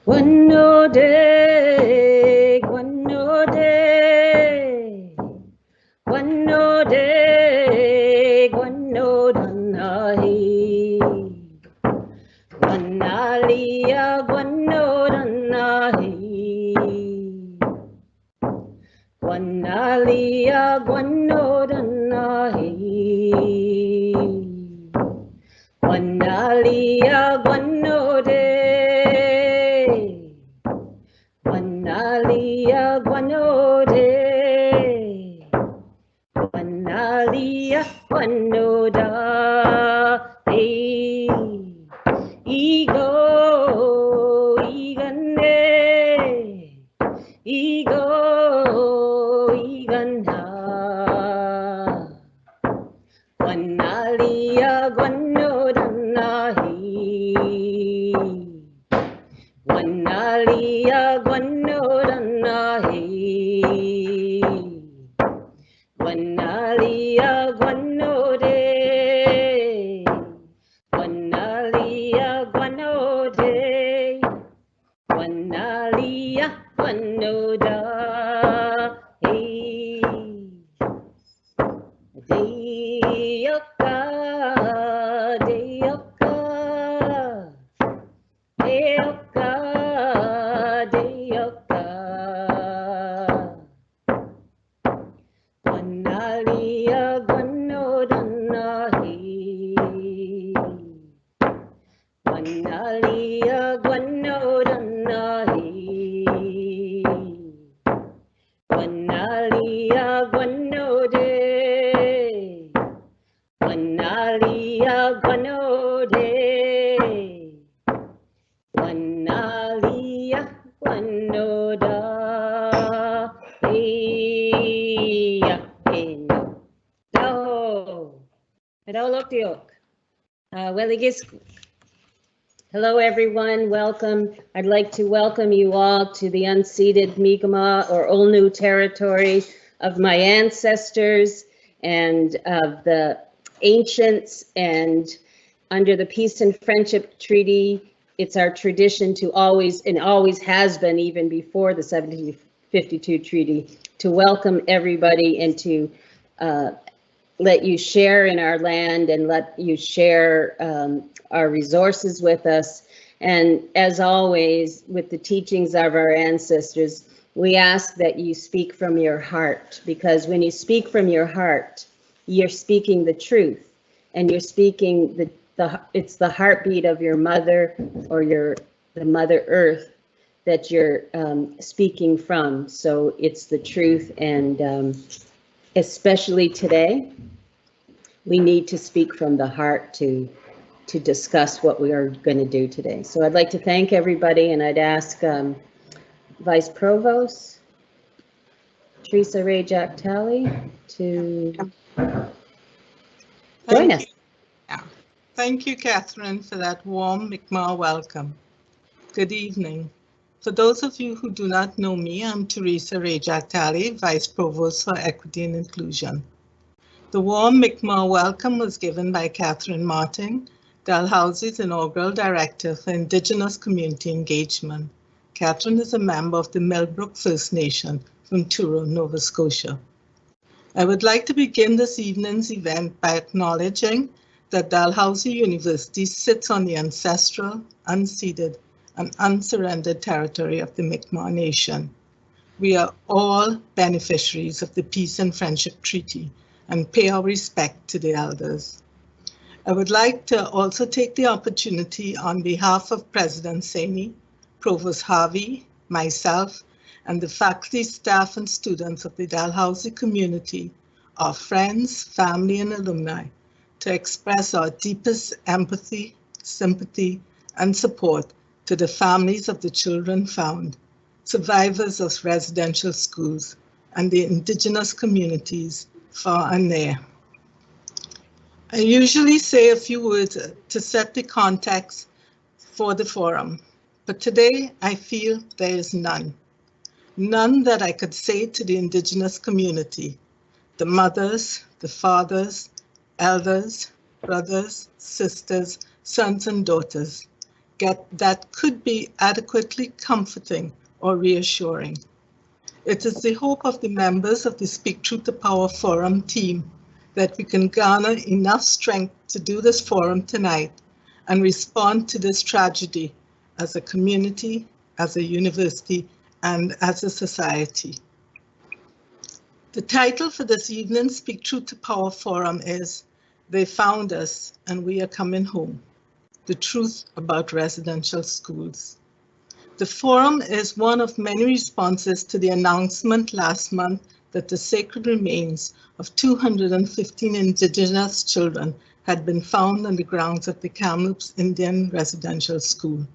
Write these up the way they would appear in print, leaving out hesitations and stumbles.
Guanode, guanodanahi. Guanalia, guanodanahi. Guanalia, guanodanahi. Guanalia, guanode. Guanalia, guanode. Guanalia, guanoda. Ego, igane. Ego, igana. Guanalia, guanodanahi. Guanalia, guanodanahi. Guanalia, guanode. Guanalia, guanode. Guanalia, guanoda. Deyoka, deyoka, deyoka, deyoka. Guanalia, guanodanahi. Guanalia, guanodanahi. Guanalia, guanode. Guanalia, guanode. Guanalia, guanoda. Hello everyone, welcome. I'd like to welcome you all to the unceded Mi'kmaq or Olnu territory of my ancestors and of the ancients, and under the Peace and Friendship Treaty, it's our tradition to always, and always has been even before the 1752 treaty, to welcome everybody and to let you share in our land and let you share our resources with us. And as always, with the teachings of our ancestors, we ask that you speak from your heart, because when you speak from your heart, you're speaking the truth, and you're speaking it's the heartbeat of your mother or the Mother Earth that you're speaking from. So it's the truth, and especially today, we need to speak from the heart to discuss what we are going to do today. So I'd like to thank everybody, and I'd ask Vice Provost Patricia Doyle-Bedwell to join us. Yeah. Thank you, Catherine, for that warm Mi'kmaq welcome. Good evening. For those of you who do not know me, I'm Patricia Doyle-Bedwell, Vice Provost for Equity and Inclusion. The warm Mi'kmaq welcome was given by Catherine Martin, Dalhousie's inaugural Director for Indigenous Community Engagement. Catherine is a member of the Millbrook First Nation from Truro, Nova Scotia. I would like to begin this evening's event by acknowledging that Dalhousie University sits on the ancestral, unceded, and unsurrendered territory of the Mi'kmaq Nation. We are all beneficiaries of the Peace and Friendship Treaty and pay our respect to the elders. I would like to also take the opportunity on behalf of President Saini, Provost Harvey, myself, and the faculty, staff, and students of the Dalhousie community, our friends, family, and alumni, to express our deepest empathy, sympathy, and support to the families of the children found, survivors of residential schools, and the Indigenous communities far and near. I usually say a few words to set the context for the forum, but today I feel there is none. None that I could say to the Indigenous community, the mothers, the fathers, elders, brothers, sisters, sons and daughters, that could be adequately comforting or reassuring. It is the hope of the members of the Speak Truth to Power Forum team that we can garner enough strength to do this forum tonight and respond to this tragedy as a community, as a university, and as a society. The title for this evening's Speak Truth to Power Forum is They Found Us and We Are Coming Home, the Truth About Residential Schools. The forum is one of many responses to the announcement last month that the sacred remains of 215 Indigenous children had been found on the grounds of the Kamloops Indian Residential School.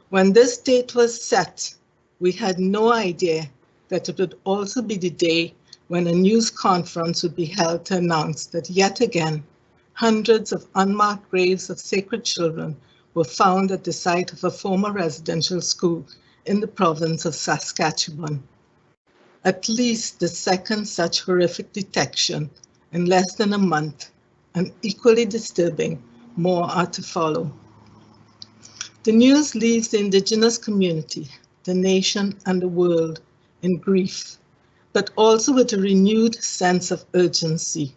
When this date was set, we had no idea that it would also be the day when a news conference would be held to announce that yet again, hundreds of unmarked graves of sacred children were found at the site of a former residential school in the province of Saskatchewan. At least the second such horrific detection in less than a month, and equally disturbing, more are to follow. The news leaves the Indigenous community, the nation, and the world in grief, but also with a renewed sense of urgency.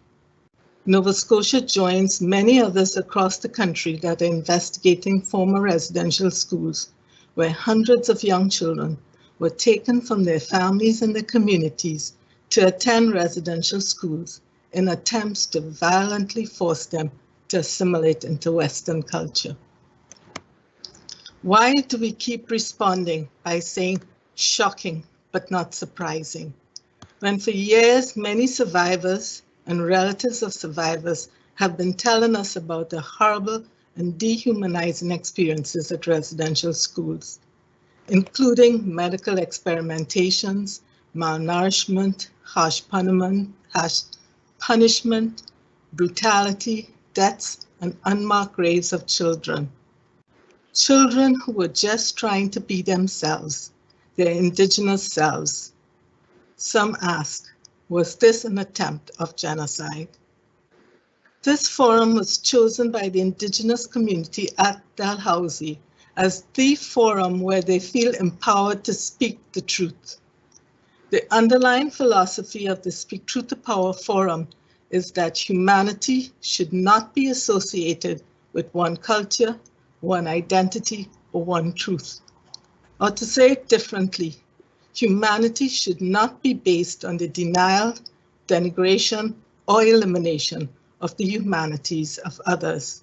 Nova Scotia joins many others across the country that are investigating former residential schools where hundreds of young children were taken from their families and their communities to attend residential schools in attempts to violently force them to assimilate into Western culture. Why do we keep responding by saying shocking but not surprising, when for years many survivors and relatives of survivors have been telling us about the horrible and dehumanizing experiences at residential schools, including medical experimentations, malnourishment, harsh punishment, brutality, deaths, and unmarked graves of children. Children who were just trying to be themselves, their Indigenous selves. Some ask, was this an attempt of genocide? This forum was chosen by the Indigenous community at Dalhousie as the forum where they feel empowered to speak the truth. The underlying philosophy of the Speak Truth to Power Forum is that humanity should not be associated with one culture, one identity, or one truth. Or to say it differently, humanity should not be based on the denial, denigration, or elimination of the humanities of others.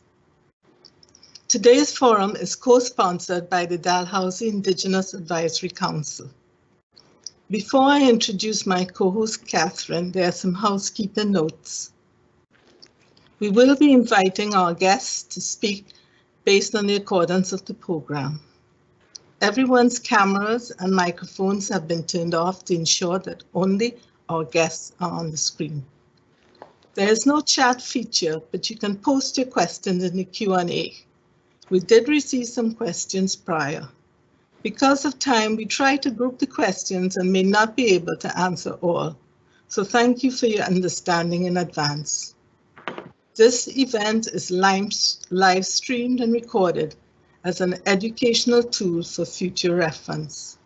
Today's forum is co-sponsored by the Dalhousie Indigenous Advisory Council. Before I introduce my co-host Catherine, there are some housekeeping notes. We will be inviting our guests to speak based on the accordance of the program. Everyone's cameras and microphones have been turned off to ensure that only our guests are on the screen. There is no chat feature, but you can post your questions in the Q&A. We did receive some questions prior. Because of time, we try to group the questions and may not be able to answer all. So thank you for your understanding in advance. This event is live streamed and recorded as an educational tool for future reference.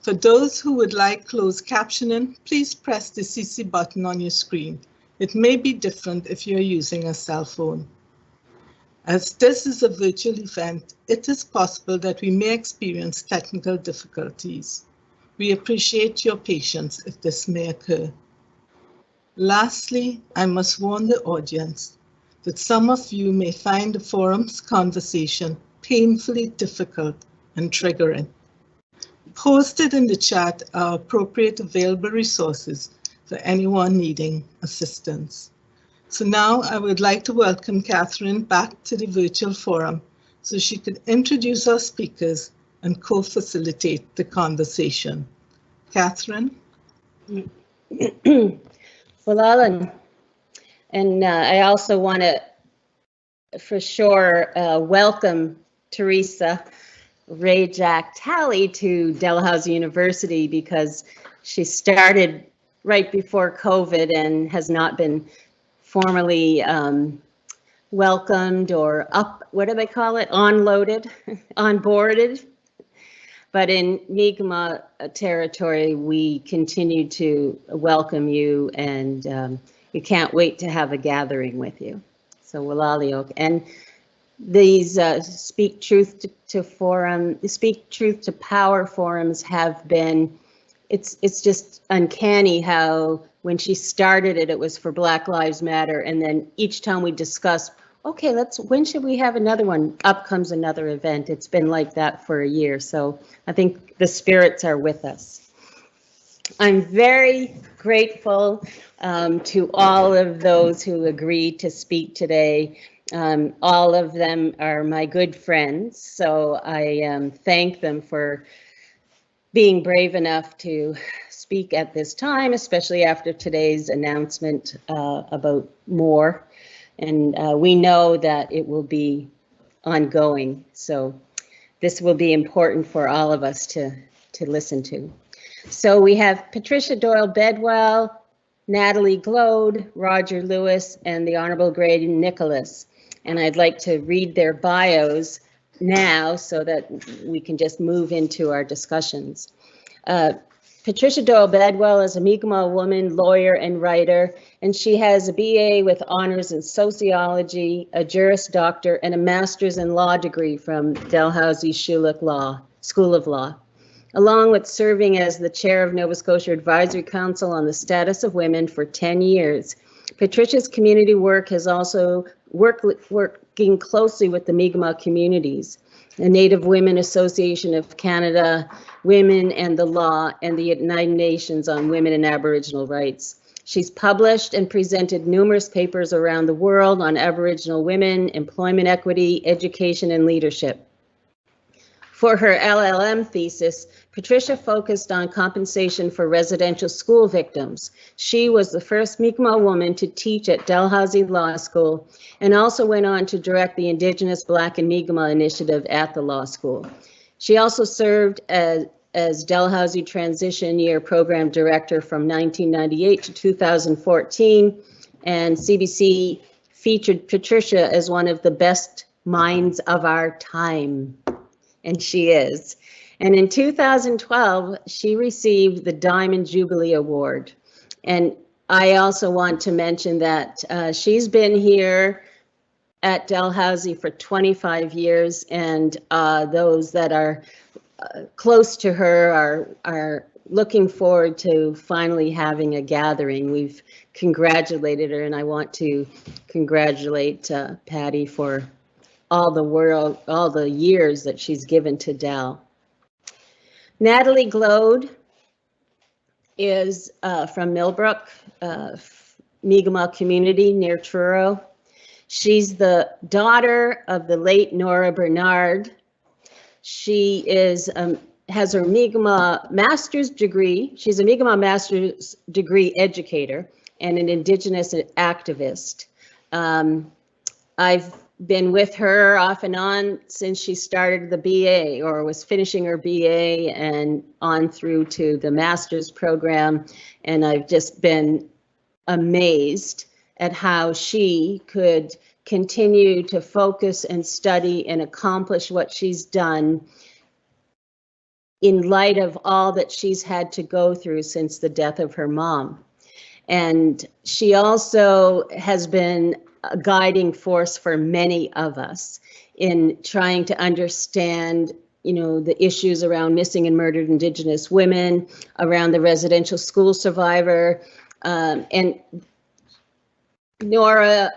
For those who would like closed captioning, please press the CC button on your screen. It may be different if you're using a cell phone. As this is a virtual event, it is possible that we may experience technical difficulties. We appreciate your patience if this may occur. Lastly, I must warn the audience that some of you may find the forum's conversation painfully difficult and triggering. Posted in the chat are appropriate available resources for anyone needing assistance. So now I would like to welcome Catherine back to the virtual forum so she could introduce our speakers and co-facilitate the conversation. Catherine? Well, Alan, and I also want to, for sure, welcome Teresa Ray-Jack-Talley to Dalhousie University, because she started right before COVID and has not been formally welcomed or what do they call it? Onloaded, onboarded. But in Mi'kmaq territory, we continue to welcome you, and we can't wait to have a gathering with you. So Walaliok. And these Speak Truth to Power forums have been, it's just uncanny how when she started it, it was for Black Lives Matter, and then each time we discuss, okay, when should we have another one? Up comes another event. It's been like that for a year. So I think the spirits are with us. I'm very grateful to all of those who agreed to speak today. All of them are my good friends. So I thank them for being brave enough to speak at this time, especially after today's announcement about more. And we know that it will be ongoing. So this will be important for all of us to listen to. So we have Patricia Doyle-Bedwell, Natalie Gloade, Roger Lewis, and the Honourable Graydon Nicholas. And I'd like to read their bios now so that we can just move into our discussions. Patricia Doyle-Bedwell is a Mi'kmaq woman, lawyer, and writer, and she has a BA with honors in sociology, a Juris Doctor, and a master's in law degree from Dalhousie School of Law. Along with serving as the chair of Nova Scotia Advisory Council on the Status of Women for 10 years, Patricia's community work has also working closely with the Mi'kmaq communities, the Native Women Association of Canada, Women and the Law, and the United Nations on Women and Aboriginal Rights. She's published and presented numerous papers around the world on Aboriginal women, employment equity, education, and leadership. For her LLM thesis, Patricia focused on compensation for residential school victims. She was the first Mi'kmaq woman to teach at Dalhousie Law School and also went on to direct the Indigenous Black and Mi'kmaq initiative at the law school. She also served as Dalhousie Transition Year Program Director from 1998 to 2014, and CBC featured Patricia as one of the best minds of our time. And she is. And in 2012, she received the Diamond Jubilee Award. And I also want to mention that she's been here at Dalhousie for 25 years, and those that are close to her are looking forward to finally having a gathering. We've congratulated her, and I want to congratulate Patty for all the years that she's given to Dal. Natalie Gloade is from Millbrook, Mi'kmaq community near Truro. She's the daughter of the late Nora Bernard. She has her Mi'kmaq master's degree. She's a Mi'kmaq master's degree educator and an Indigenous activist. I've been with her off and on since she started the BA or was finishing her BA and on through to the master's program. And I've just been amazed at how she could continue to focus and study and accomplish what she's done in light of all that she's had to go through since the death of her mom. And she also has been a guiding force for many of us in trying to understand, the issues around missing and murdered Indigenous women, around the residential school survivor, and Nora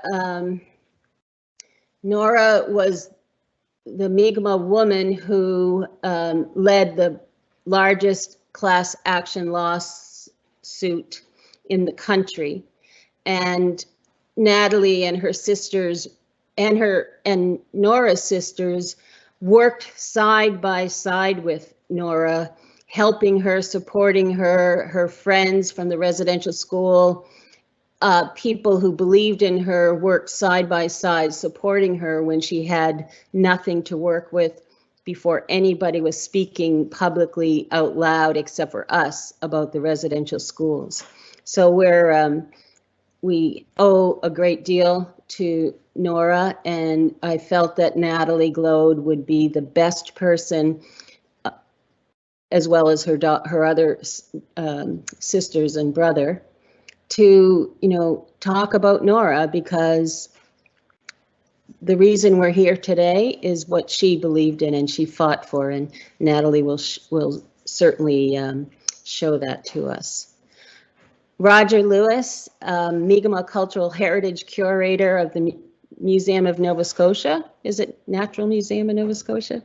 was the Mi'kmaq woman who led the largest class action lawsuit in the country, and Natalie and her sisters and Nora's sisters worked side by side with Nora, helping her, supporting her, her friends from the residential school, people who believed in her worked side by side, supporting her when she had nothing to work with before anybody was speaking publicly out loud except for us about the residential schools. So we're we owe a great deal to Nora, and I felt that Natalie Gloade would be the best person, as well as her other sisters and brother, to talk about Nora, because the reason we're here today is what she believed in and she fought for, and Natalie will certainly show that to us. Roger Lewis, Mi'kmaq Cultural Heritage Curator of the Museum of Nova Scotia. Is it Natural Museum of Nova Scotia?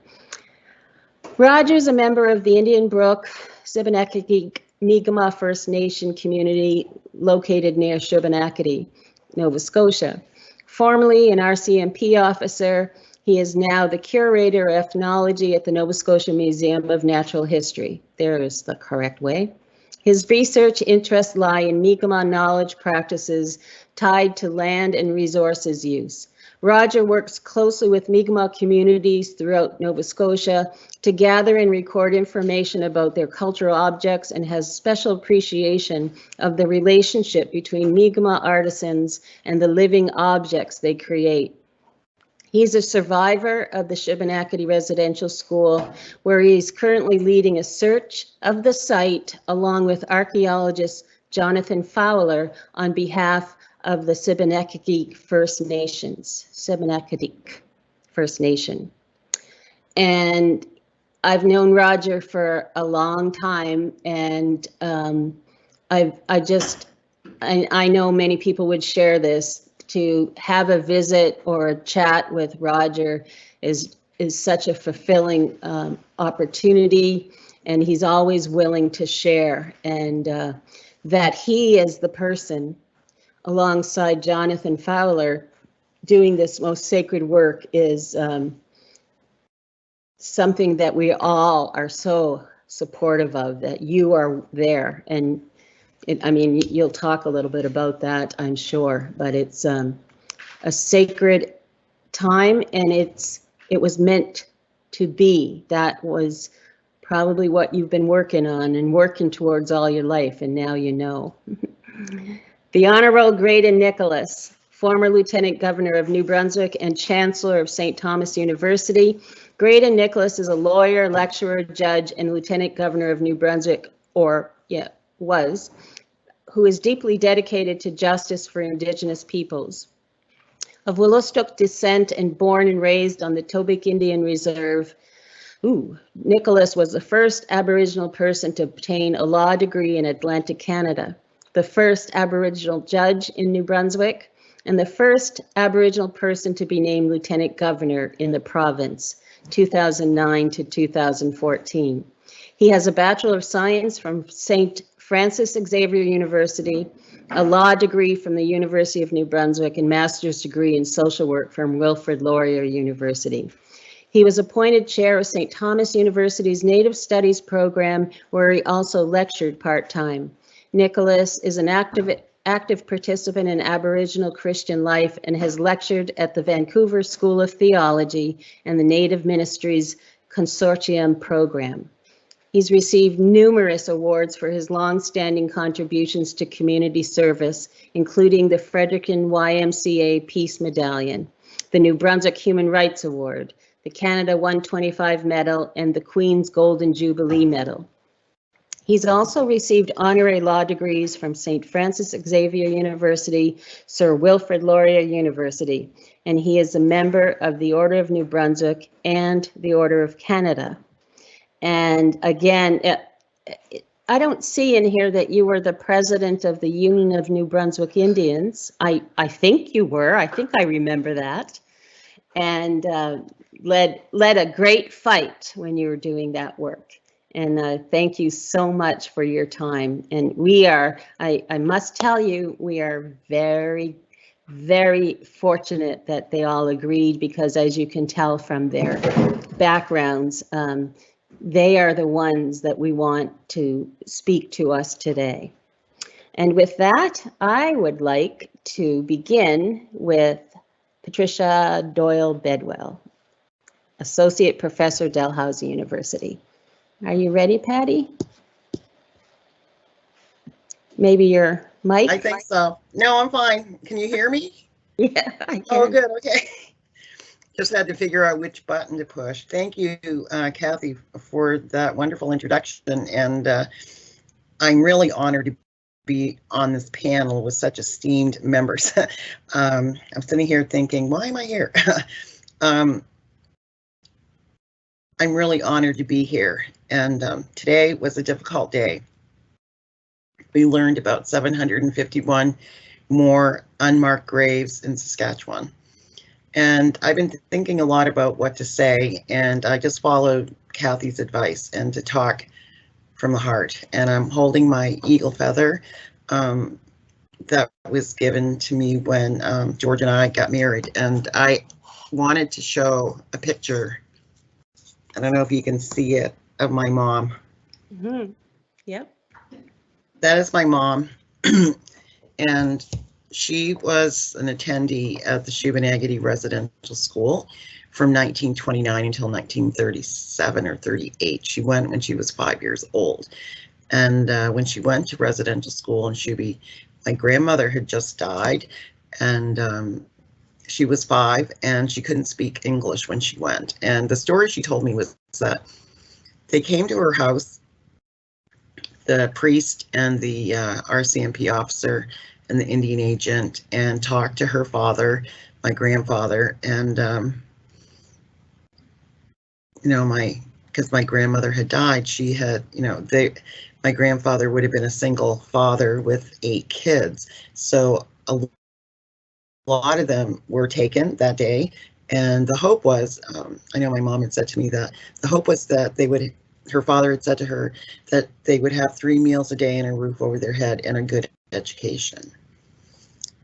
Roger's a member of the Indian Brook Sipekne'katik Mi'kmaq First Nation community located near Shubenacadie, Nova Scotia. Formerly an RCMP officer, he is now the curator of ethnology at the Nova Scotia Museum of Natural History. There is the correct way. His research interests lie in Mi'kmaq knowledge practices tied to land and resources use. Roger works closely with Mi'kmaq communities throughout Nova Scotia to gather and record information about their cultural objects, and has special appreciation of the relationship between Mi'kmaq artisans and the living objects they create. He's a survivor of the Shubenacadie Residential School, where he's currently leading a search of the site along with archaeologist Jonathan Fowler on behalf of the Sipekne'katik First Nations, Sipekne'katik First Nation. And I've known Roger for a long time, and I know many people would share this. To have a visit or a chat with Roger is such a fulfilling opportunity, and he's always willing to share, and that he is the person alongside Jonathan Fowler doing this most sacred work is something that we all are so supportive of, that you are there. And I mean, you'll talk a little bit about that, I'm sure, but it's a sacred time, and it was meant to be. That was probably what you've been working on and working towards all your life, and now you know. The Honourable Graydon Nicholas, former Lieutenant Governor of New Brunswick and Chancellor of St. Thomas University. Graydon Nicholas is a lawyer, lecturer, judge, and Lieutenant Governor of New Brunswick, who is deeply dedicated to justice for Indigenous peoples. Of Willistok descent and born and raised on the Tobique Indian Reserve, Nicholas was the first Aboriginal person to obtain a law degree in Atlantic Canada, the first Aboriginal judge in New Brunswick, and the first Aboriginal person to be named Lieutenant Governor in the province, 2009 to 2014. He has a Bachelor of Science from St. Francis Xavier University, a law degree from the University of New Brunswick, and master's degree in social work from Wilfrid Laurier University. He was appointed chair of St. Thomas University's Native Studies program, where he also lectured part-time. Nicholas is an active participant in Aboriginal Christian life and has lectured at the Vancouver School of Theology and the Native Ministries Consortium program. He's received numerous awards for his long-standing contributions to community service, including the Fredericton YMCA Peace Medallion, the New Brunswick Human Rights Award, the Canada 125 Medal, and the Queen's Golden Jubilee Medal. He's also received honorary law degrees from St. Francis Xavier University, Sir Wilfrid Laurier University, and he is a member of the Order of New Brunswick and the Order of Canada. And again, I don't see in here that you were the president of the Union of New Brunswick Indians. I think you were. I think I remember that. And led a great fight when you were doing that work. And thank you so much for your time. And we are, I must tell you, we are very, very fortunate that they all agreed, because as you can tell from their backgrounds, they are the ones that we want to speak to us today. And with that, I would like to begin with Patricia Doyle-Bedwell, Associate Professor, Dalhousie University. Are you ready, Patty? maybe your mic? I think so. No, I'm fine. Can you hear me? Yeah, I can. Oh, good. Okay. Just had to figure out which button to push. Thank you, Kathy, for that wonderful introduction. And I'm really honored to be on this panel with such esteemed members. I'm sitting here thinking, why am I here? I'm really honored to be here. And today was a difficult day. We learned about 751 more unmarked graves in Saskatchewan. And I've been thinking a lot about what to say, and I just followed Kathy's advice and to talk from the heart. And I'm holding my eagle feather that was given to me when George and I got married. And I wanted to show a picture, I don't know if you can see it, of my mom. Mm-hmm. Yep. That is my mom. And she was an attendee at the Shubenacadie Residential School from 1929 until 1937 or 38. She went when she was 5 years old. And when she went to residential school in Shubie, my grandmother had just died, and she was 5 and she couldn't speak English when she went. And the story she told me was that they came to her house, the priest and the RCMP officer and the Indian agent, and talked to her father, my grandfather, and because my grandmother had died, she had, my grandfather would have been a single father with 8 kids. So a lot of them were taken that day. And the hope was, I know my mom had said to me that the hope was that her father had said to her that they would have 3 meals a day and a roof over their head and a good education.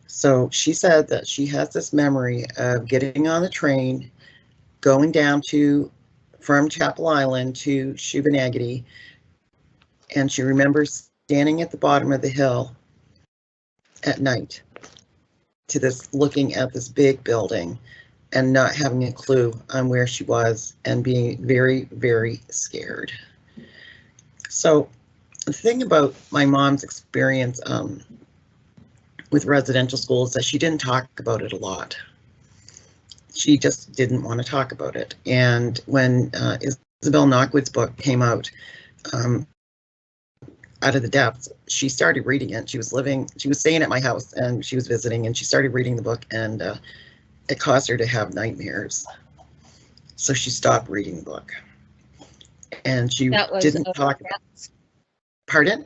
So she said that she has this memory of getting on the train, going down from Chapel Island to Shubenacadie, and she remembers standing at the bottom of the hill at night looking at this big building and not having a clue on where she was and being very, very scared. So the thing about my mom's experience with residential school is that she didn't talk about it a lot. She just didn't want to talk about it. And when Isabel Knockwood's book came out, Out of the Depths, she started reading it. She was staying at my house and she was visiting, and she started reading the book, and it caused her to have nightmares. So she stopped reading the book. And she didn't talk about it. Pardon?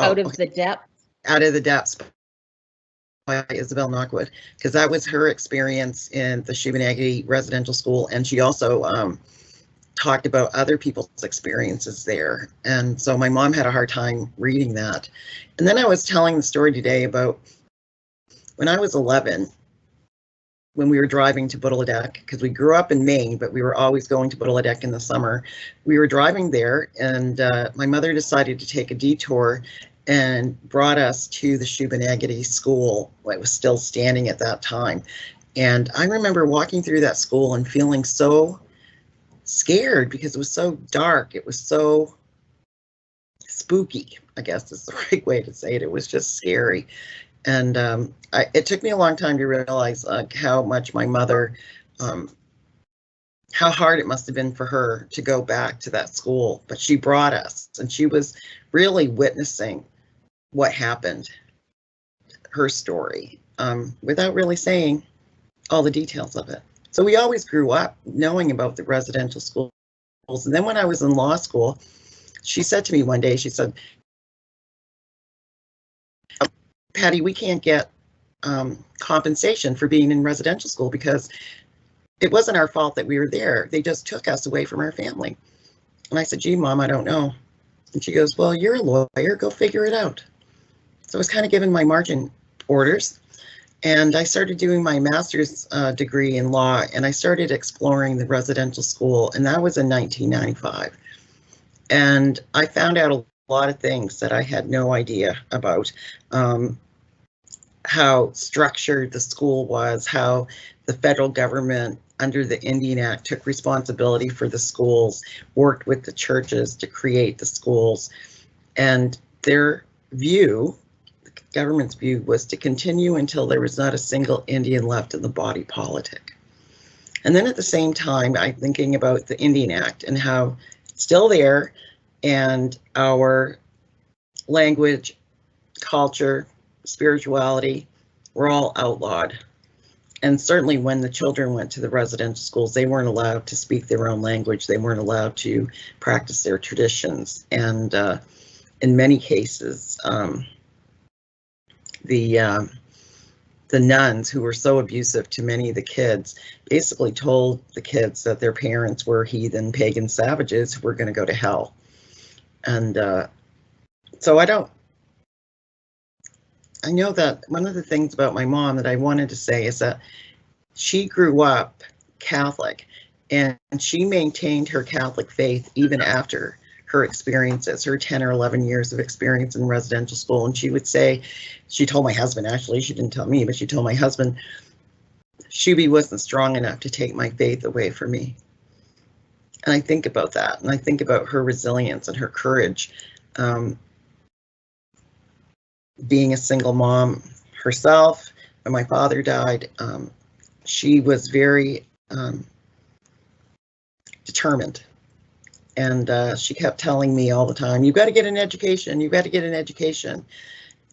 Out of the Depths? Out of the Depths by Isabel Knockwood, because that was her experience in the Shubenacadie Residential School, and she also talked about other people's experiences there. And so my mom had a hard time reading that. And then I was telling the story today about when I was 11, when we were driving to Brutality, because we grew up in Maine, but we were always going to Brutality in the summer. We were driving there, and my mother decided to take a detour and brought us to the Shubenacadie school. It was still standing at that time. And I remember walking through that school and feeling so scared because it was so dark. It was so spooky, I guess is the right way to say it. It was just scary. And it took me a long time to realize how much my mother, how hard it must have been for her to go back to that school. But she brought us, and she was really witnessing what happened, her story, without really saying all the details of it. So we always grew up knowing about the residential schools. And then when I was in law school, she said to me one day, she said, Patty, we can't get compensation for being in residential school because it wasn't our fault that we were there. They just took us away from our family. And I said, gee, Mom, I don't know. And she goes, well, you're a lawyer, go figure it out. So I was kind of given my marching orders. And I started doing my master's degree in law, and I started exploring the residential school, and that was in 1995. And I found out a lot of things that I had no idea about, how structured the school was, how the federal government under the Indian Act took responsibility for the schools, worked with the churches to create the schools. And they're view, the government's view, was to continue until there was not a single Indian left in the body politic. And then at the same time, I'm thinking about the Indian Act and how it's still there, and our language, culture, spirituality were all outlawed. And certainly when the children went to the residential schools, they weren't allowed to speak their own language. They weren't allowed to practice their traditions. And in many cases, the nuns, who were so abusive to many of the kids, basically told the kids that their parents were heathen, pagan savages who were going to go to hell. And so I know that one of the things about my mom that I wanted to say is that she grew up Catholic, and she maintained her Catholic faith even after her experiences, her 10 or 11 years of experience in residential school. And she would say, she told my husband, actually, she didn't tell me, but she told my husband, Shubi wasn't strong enough to take my faith away from me. And I think about that, and I think about her resilience and her courage. Being a single mom herself, when my father died, she was very determined. And she kept telling me all the time, you've got to get an education, you've got to get an education.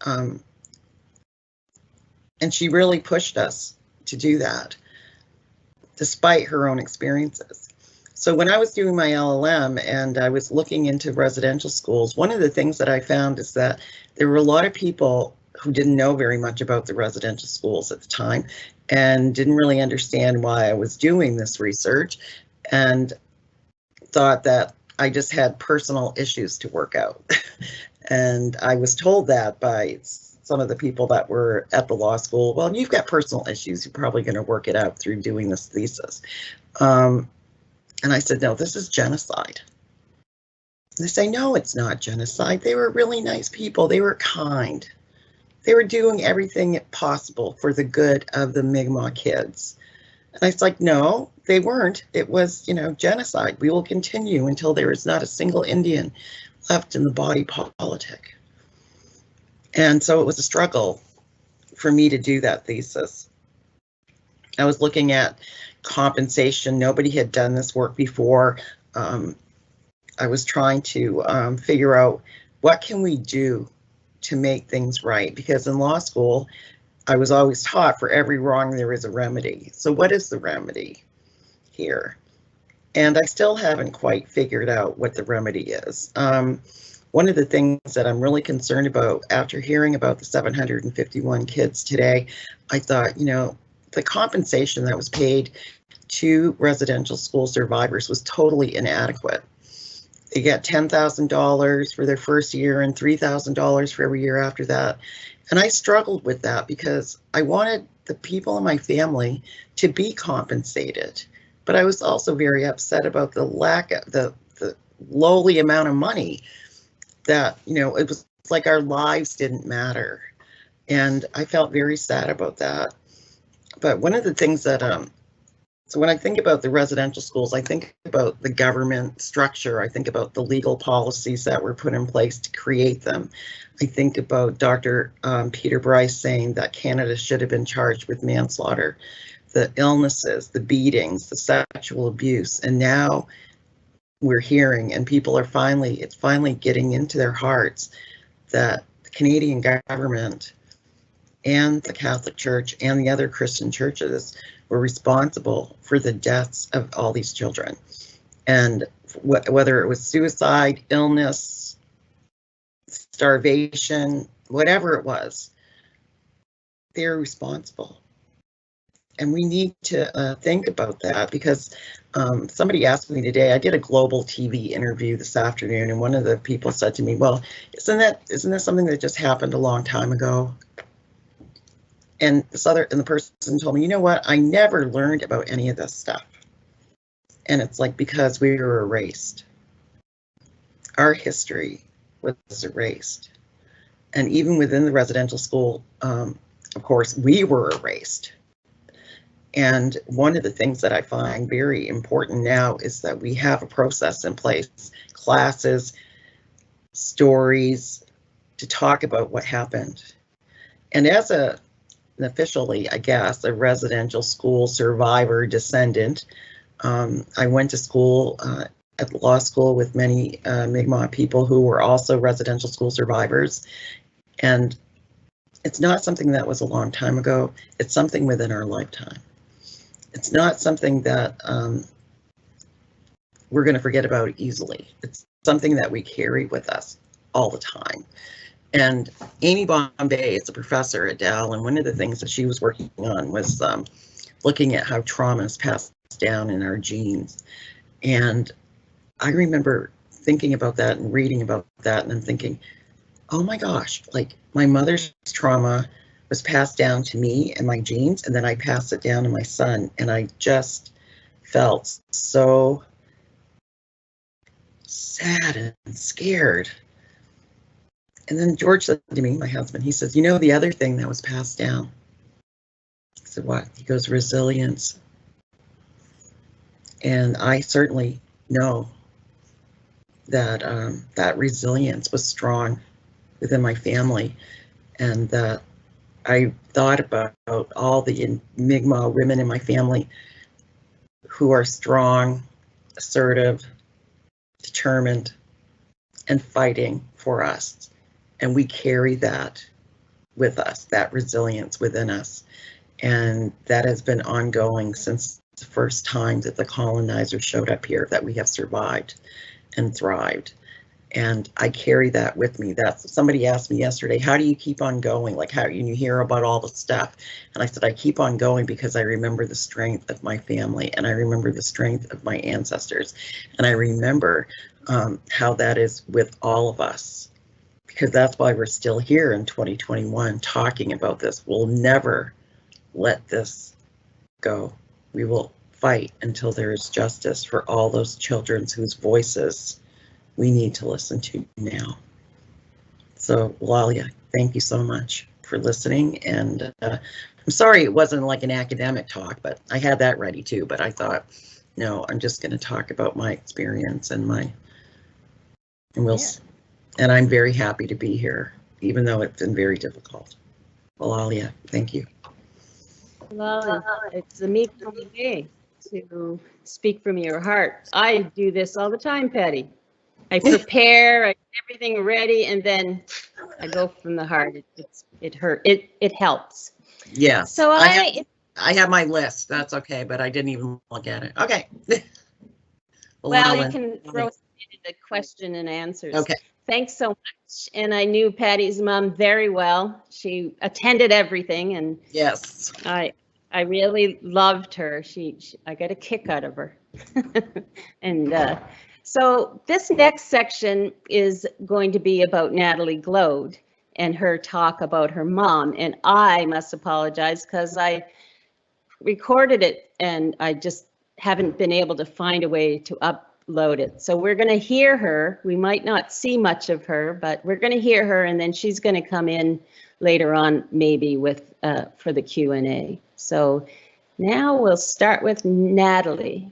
And she really pushed us to do that, despite her own experiences. So when I was doing my LLM and I was looking into residential schools, one of the things that I found is that there were a lot of people who didn't know very much about the residential schools at the time and didn't really understand why I was doing this research, and thought that I just had personal issues to work out. And I was told that by some of the people that were at the law school, well, you've got personal issues, you're probably going to work it out through doing this thesis. And I said, no, this is genocide. And they say, no, it's not genocide. They were really nice people. They were kind. They were doing everything possible for the good of the Mi'kmaq kids. And I was like, no, they weren't. It was, genocide. We will continue until there is not a single Indian left in the body politic. And so it was a struggle for me to do that thesis. I was looking at compensation. Nobody had done this work before. I was trying to figure out what can we do to make things right, because in law school, I was always taught for every wrong there is a remedy. So what is the remedy here? And I still haven't quite figured out what the remedy is. One of the things that I'm really concerned about after hearing about the 751 kids today, I thought, the compensation that was paid to residential school survivors was totally inadequate. They get $10,000 for their first year and $3,000 for every year after that. And I struggled with that because I wanted the people in my family to be compensated. But I was also very upset about the lack of the lowly amount of money that, it was like our lives didn't matter. And I felt very sad about that. But one of the things that, so when I think about the residential schools, I think about the government structure. I think about the legal policies that were put in place to create them. I think about Dr. Peter Bryce saying that Canada should have been charged with manslaughter, the illnesses, the beatings, the sexual abuse. And now we're hearing, and people are it's finally getting into their hearts that the Canadian government and the Catholic Church and the other Christian churches were responsible for the deaths of all these children. And whether it was suicide, illness, starvation, whatever it was, they're responsible. And we need to think about that, because somebody asked me today, I did a global TV interview this afternoon, and one of the people said to me, well, isn't that something that just happened a long time ago? And the person told me, you know what? I never learned about any of this stuff. And it's like, because we were erased. Our history was erased. And even within the residential school, of course, we were erased. And one of the things that I find very important now is that we have a process in place, classes, stories, to talk about what happened. And as officially, I guess, a residential school survivor descendant, I went to school at law school with many Mi'kmaq people who were also residential school survivors. And it's not something that was a long time ago. It's something within our lifetime. It's not something that we're going to forget about easily. It's something that we carry with us all the time. And Amy Bombay is a professor at Dal, and one of the things that she was working on was looking at how trauma is passed down in our genes. And I remember thinking about that and reading about that, and I'm thinking, oh my gosh, like my mother's trauma was passed down to me and my genes, and then I passed it down to my son, and I just felt so sad and scared. And then George said to me, my husband, he says, you know, the other thing that was passed down. I said, what? He goes, resilience. And I certainly know that that resilience was strong within my family, and that I thought about all the Mi'kmaq women in my family who are strong, assertive, determined, and fighting for us. And we carry that with us, that resilience within us. And that has been ongoing since the first time that the colonizers showed up here, that we have survived and thrived. And I carry that with me. That's, somebody asked me yesterday, how do you keep on going? Like, how you hear about all the stuff? And I said, I keep on going because I remember the strength of my family, and I remember the strength of my ancestors. And I remember how that is with all of us, because that's why we're still here in 2021 talking about this. We'll never let this go. We will fight until there is justice for all those children whose voices we need to listen to now. So, Lalia, thank you so much for listening. And I'm sorry it wasn't like an academic talk, but I had that ready too. But I thought, no, I'm just going to talk about my experience and and I'm very happy to be here, even though it's been very difficult. Lalia, thank you. Well, it's a meaningful way to speak from your heart. I do this all the time, Patty. I prepare, I get everything ready, and then I go from the heart. It helps. Yeah. So I have my list. That's okay, but I didn't even look at it. Okay. Well, you can throw it into question and answers. Okay. Thanks so much. And I knew Patty's mom very well. She attended everything, and yes, I really loved her. I got a kick out of her. And so this next section is going to be about Natalie Gloade and her talk about her mom. And I must apologize because I recorded it and I just haven't been able to find a way to upload it. So we're going to hear her. We might not see much of her, but we're going to hear her, and then she's going to come in later on, maybe with for the Q&A. So now we'll start with Natalie.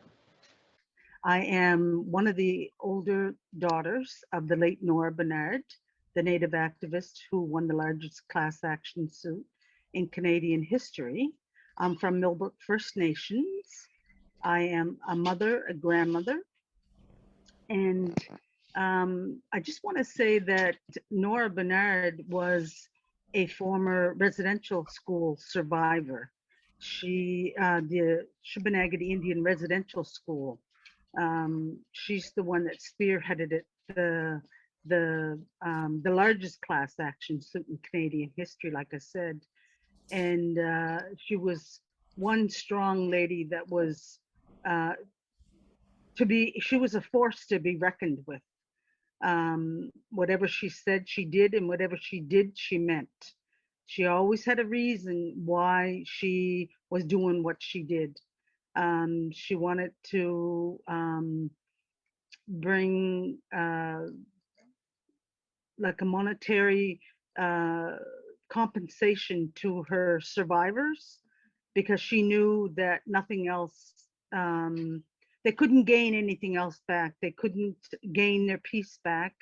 I am one of the older daughters of the late Nora Bernard, the Native activist who won the largest class action suit in Canadian history. I'm from Millbrook First Nations. I am a mother, a grandmother, and I just want to say that Nora Bernard was a former residential school survivor. She, the Shubenacadie Indian Residential School, she's the one that spearheaded it, the largest class action suit in Canadian history, like I said. And she was one strong lady that was she was a force to be reckoned with. Whatever she said, she did, and whatever she did, she meant. She always had a reason why she was doing what she did. She wanted to bring like a monetary compensation to her survivors, because she knew that nothing else, they couldn't gain anything else back. They couldn't gain their peace back.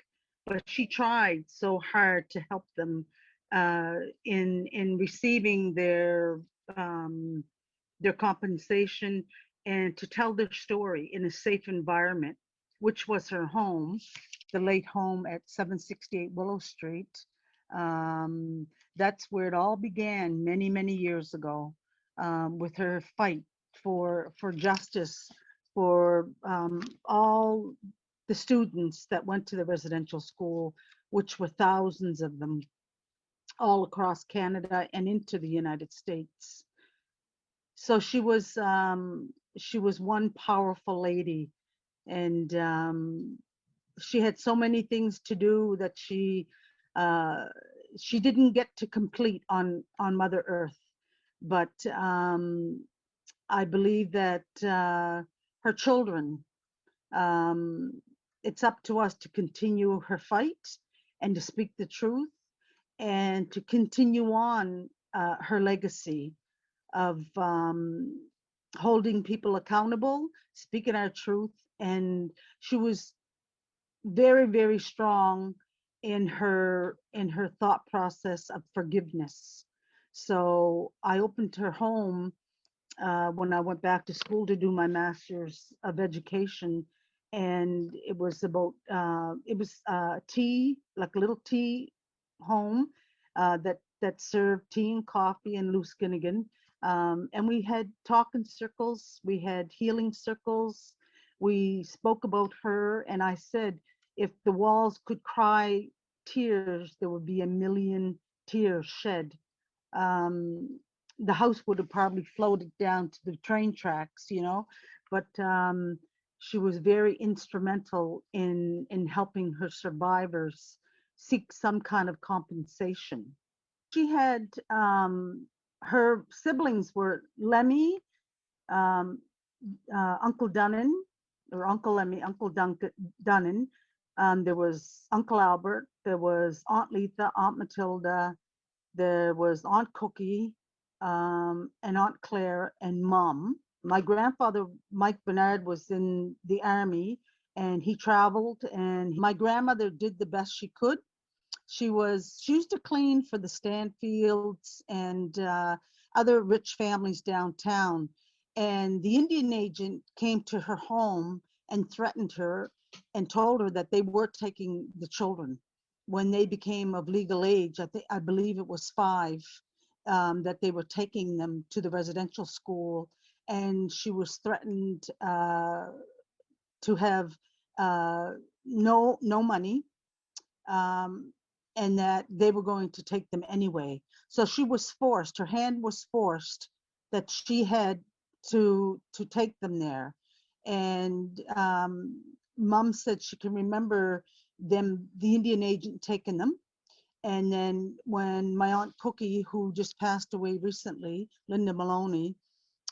but she tried so hard to help them in receiving their compensation and to tell their story in a safe environment, which was her home, the late home at 768 Willow Street. That's where it all began many, many years ago, with her fight for justice for all the students that went to the residential school, which were thousands of them all across Canada and into the United States. So she was one powerful lady, and she had so many things to do that she didn't get to complete on Mother Earth. But I believe that her children, it's up to us to continue her fight and to speak the truth and to continue on her legacy of holding people accountable, speaking our truth. And she was very, very strong in her thought process of forgiveness. So I opened her home when I went back to school to do my master's of education, and it was about tea, like a little tea home that served tea and coffee and loose ginnigan. And we had talking circles, we had healing circles. We spoke about her, and I said, if the walls could cry tears, there would be 1 million tears shed. The house would have probably floated down to the train tracks, you know, but she was very instrumental in helping her survivors seek some kind of compensation. She had her siblings were Lemmy, Uncle Dunnan, or Uncle Lemmy, Uncle Dunnan. There was Uncle Albert, there was Aunt Letha, Aunt Matilda, there was Aunt Cookie, and Aunt Claire, and Mom. My grandfather, Mike Bernard, was in the army, and he traveled, and my grandmother did the best she could. She used to clean for the Stanfields and other rich families downtown. And the Indian agent came to her home and threatened her and told her that they were taking the children when they became of legal age. I believe it was 5, that they were taking them to the residential school, and she was threatened to have no money, and that they were going to take them anyway. So she was forced, her hand was forced, that she had to take them there. And Mom said she can remember them, the Indian agent taking them. And then when my Aunt Cookie, who just passed away recently, Linda Maloney,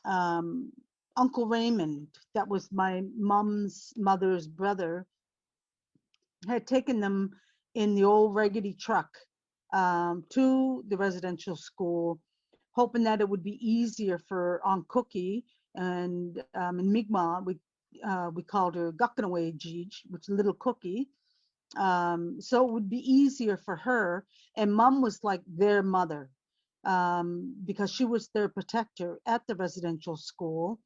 Uncle Raymond, that was my mom's mother's brother, had taken them in the old raggedy truck to the residential school, hoping that it would be easier for Aunt Cookie. And in Mi'kmaq, we called her Gukkanaway Jeej, which is little Cookie. So it would be easier for her. And Mom was like their mother, because she was their protector at the residential school.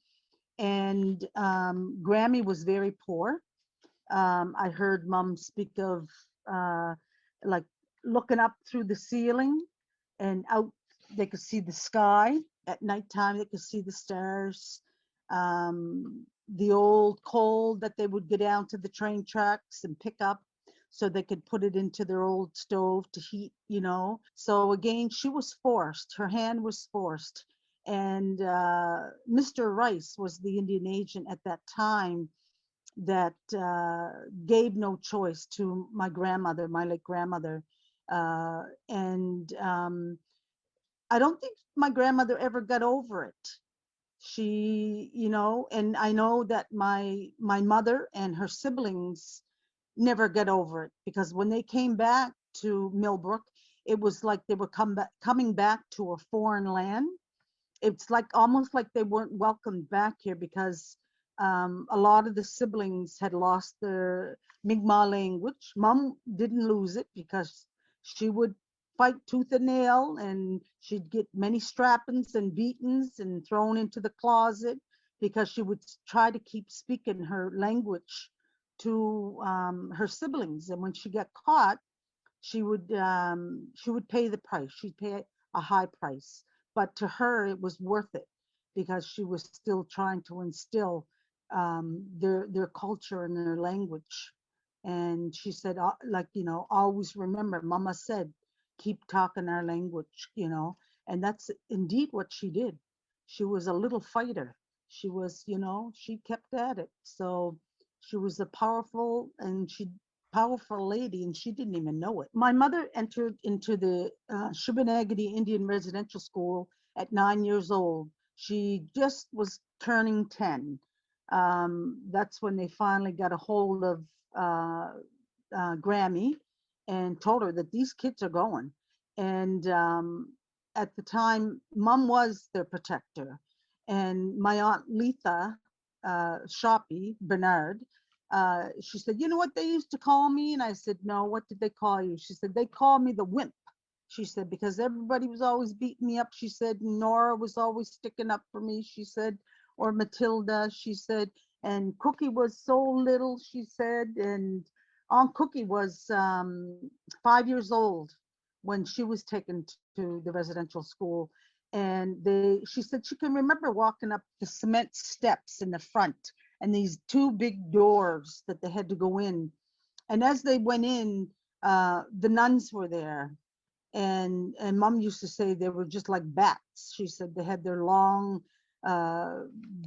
And Grammy was very poor. I heard Mom speak of like looking up through the ceiling and out, they could see the sky at nighttime, they could see the stars. The old coal that they would go down to the train tracks and pick up so they could put it into their old stove to heat, you know. So again, she was forced, her hand was forced. And Mr. Rice was the Indian agent at that time that gave no choice to my grandmother, my late grandmother. And I don't think my grandmother ever got over it. She, you know, and I know that my mother and her siblings never got over it, because when they came back to Millbrook, it was like they were coming back to a foreign land. It's like almost like they weren't welcomed back here, because A lot of the siblings had lost their Mi'kmaq language. Mom didn't lose it because she would fight tooth and nail, and she'd get many strappings and beatings and thrown into the closet because she would try to keep speaking her language to her siblings. And when she got caught, she would pay the price. She'd pay a high price, but to her it was worth it because she was still trying to instill their culture and their language. And she said, like, you know, always remember, Mama said, keep talking our language, you know, and that's indeed what she did. She was a little fighter. She was, you know, she kept at it. So she was a powerful lady, and she didn't even know it. My mother entered into the Shubenacadie Indian Residential School at 9 years old. She just was turning 10. That's when they finally got a hold of Grammy and told her that these kids are going. And at the time, Mom was their protector. And my Aunt Letha Shoppy Bernard, she said, you know what they used to call me? And I said, no, what did they call you? She said, they called me the wimp. She said, because everybody was always beating me up. She said, Nora was always sticking up for me. She said, or Matilda, she said, and Cookie was so little, she said, and Aunt Cookie was 5 years old when she was taken to the residential school. And she said she can remember walking up the cement steps in the front and these two big doors that they had to go in. And as they went in, the nuns were there. And Mom used to say they were just like bats. She said they had their long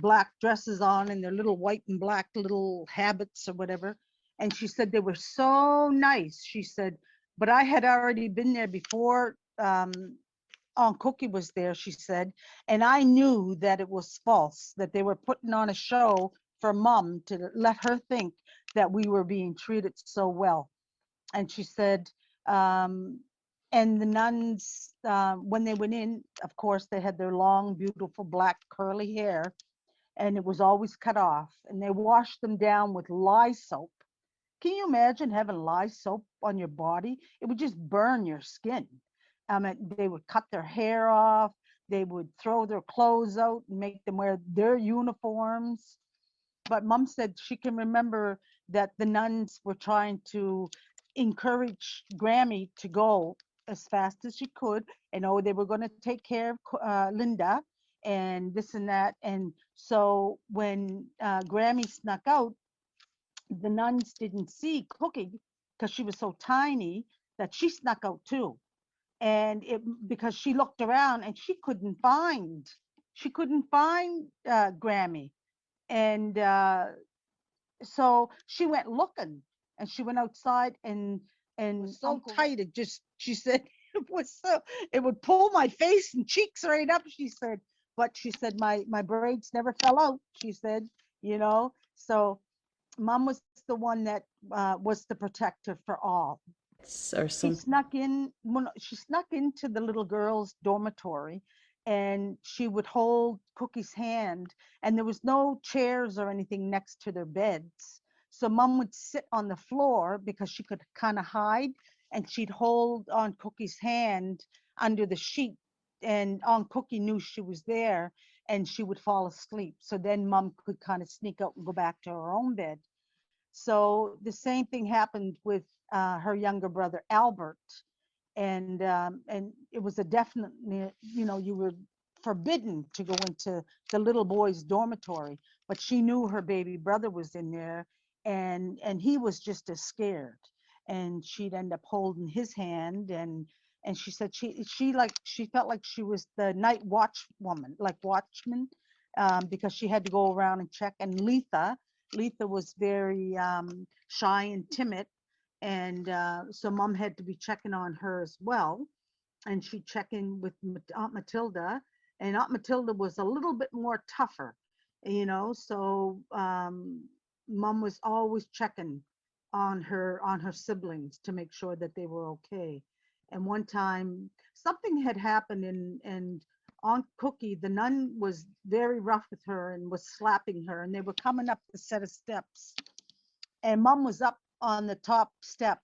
black dresses on and their little white and black little habits or whatever. And she said they were so nice. She said, but I had already been there before Aunt Cookie was there, she said, and I knew that it was false, that they were putting on a show for Mom to let her think that we were being treated so well. And she said, and the nuns, when they went in, of course, they had their long, beautiful black curly hair, and it was always cut off. And they washed them down with lye soap. Can you imagine having lye soap on your body? It would just burn your skin. They would cut their hair off. They would throw their clothes out and make them wear their uniforms. But Mom said she can remember that the nuns were trying to encourage Grammy to go as fast as she could, and they were going to take care of Linda and this and that. And so when Grammy snuck out, the nuns didn't see Cookie because she was so tiny that she snuck out too. And because she looked around and she couldn't find Grammy. And so she went looking, and she went outside, and so Uncle, tight it just, she said, it would pull my face and cheeks right up, she said. But she said my braids never fell out, she said, so Mom was the one that was the protector for all. She snuck into the little girls' dormitory, and she would hold Cookie's hand, and there was no chairs or anything next to their beds. So Mom would sit on the floor because she could kind of hide, and she'd hold on Cookie's hand under the sheet, and Aunt Cookie knew she was there, and she would fall asleep. So then Mom could kind of sneak out and go back to her own bed. So the same thing happened with her younger brother Albert, and it was a definite, you were forbidden to go into the little boy's dormitory, but she knew her baby brother was in there, and he was just as scared, and she'd end up holding his hand, and she said she felt like she was the night watchwoman, like watchman, because she had to go around and check. And Letha was very shy and timid, and so Mom had to be checking on her as well. And she'd check in with Aunt Matilda, and Aunt Matilda was a little bit more tougher, so Mom was always checking on her siblings to make sure that they were okay. And one time something had happened, and Aunt Cookie, the nun, was very rough with her and was slapping her, and they were coming up the set of steps, and Mom was up on the top step,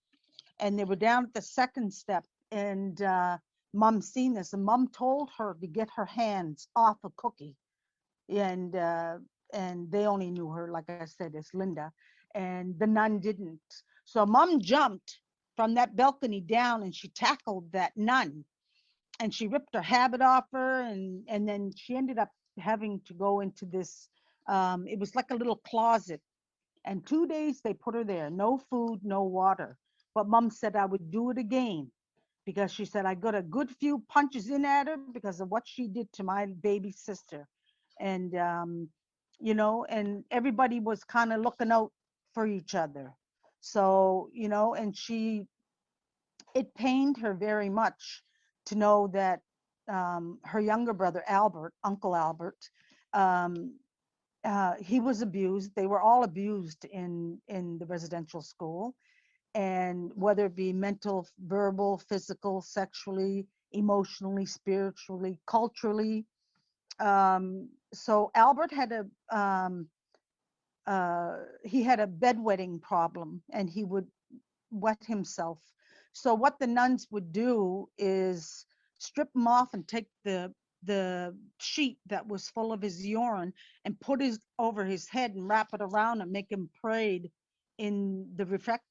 and they were down at the second step, and Mom seen this, and Mom told her to get her hands off of Cookie, and they only knew her, like I said, as Linda, and the nun didn't. So Mom jumped from that balcony down, and she tackled that nun, and she ripped her habit off her, and then she ended up having to go into this, it was like a little closet, and 2 days they put her there, no food, no water. But Mom said I would do it again, because she said I got a good few punches in at her because of what she did to my baby sister. And you know, and everybody was kind of looking out for each other. So, you know, and it pained her very much to know that her younger brother, Albert, Uncle Albert, he was abused. They were all abused in the residential school. And whether it be mental, verbal, physical, sexually, emotionally, spiritually, culturally. So Albert had he had a bedwetting problem, and he would wet himself. So what the nuns would do is strip him off and take the sheet that was full of his urine and put it over his head and wrap it around and make him prayed in the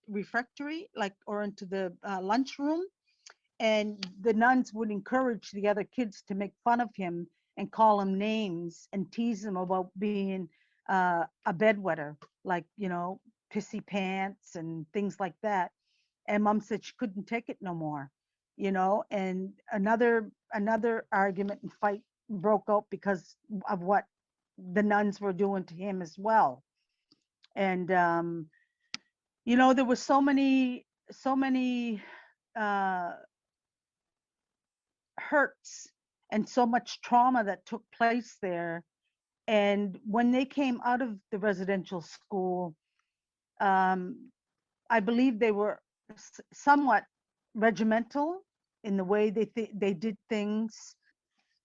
refectory, like, or into the lunchroom. And the nuns would encourage the other kids to make fun of him and call him names and tease him about being a bedwetter, like, you know, pissy pants and things like that. And Mom said she couldn't take it no more, you know. And another argument and fight broke out because of what the nuns were doing to him as well. And you know, there was so many hurts and so much trauma that took place there. And when they came out of the residential school, I believe they were somewhat regimental in the way they did things.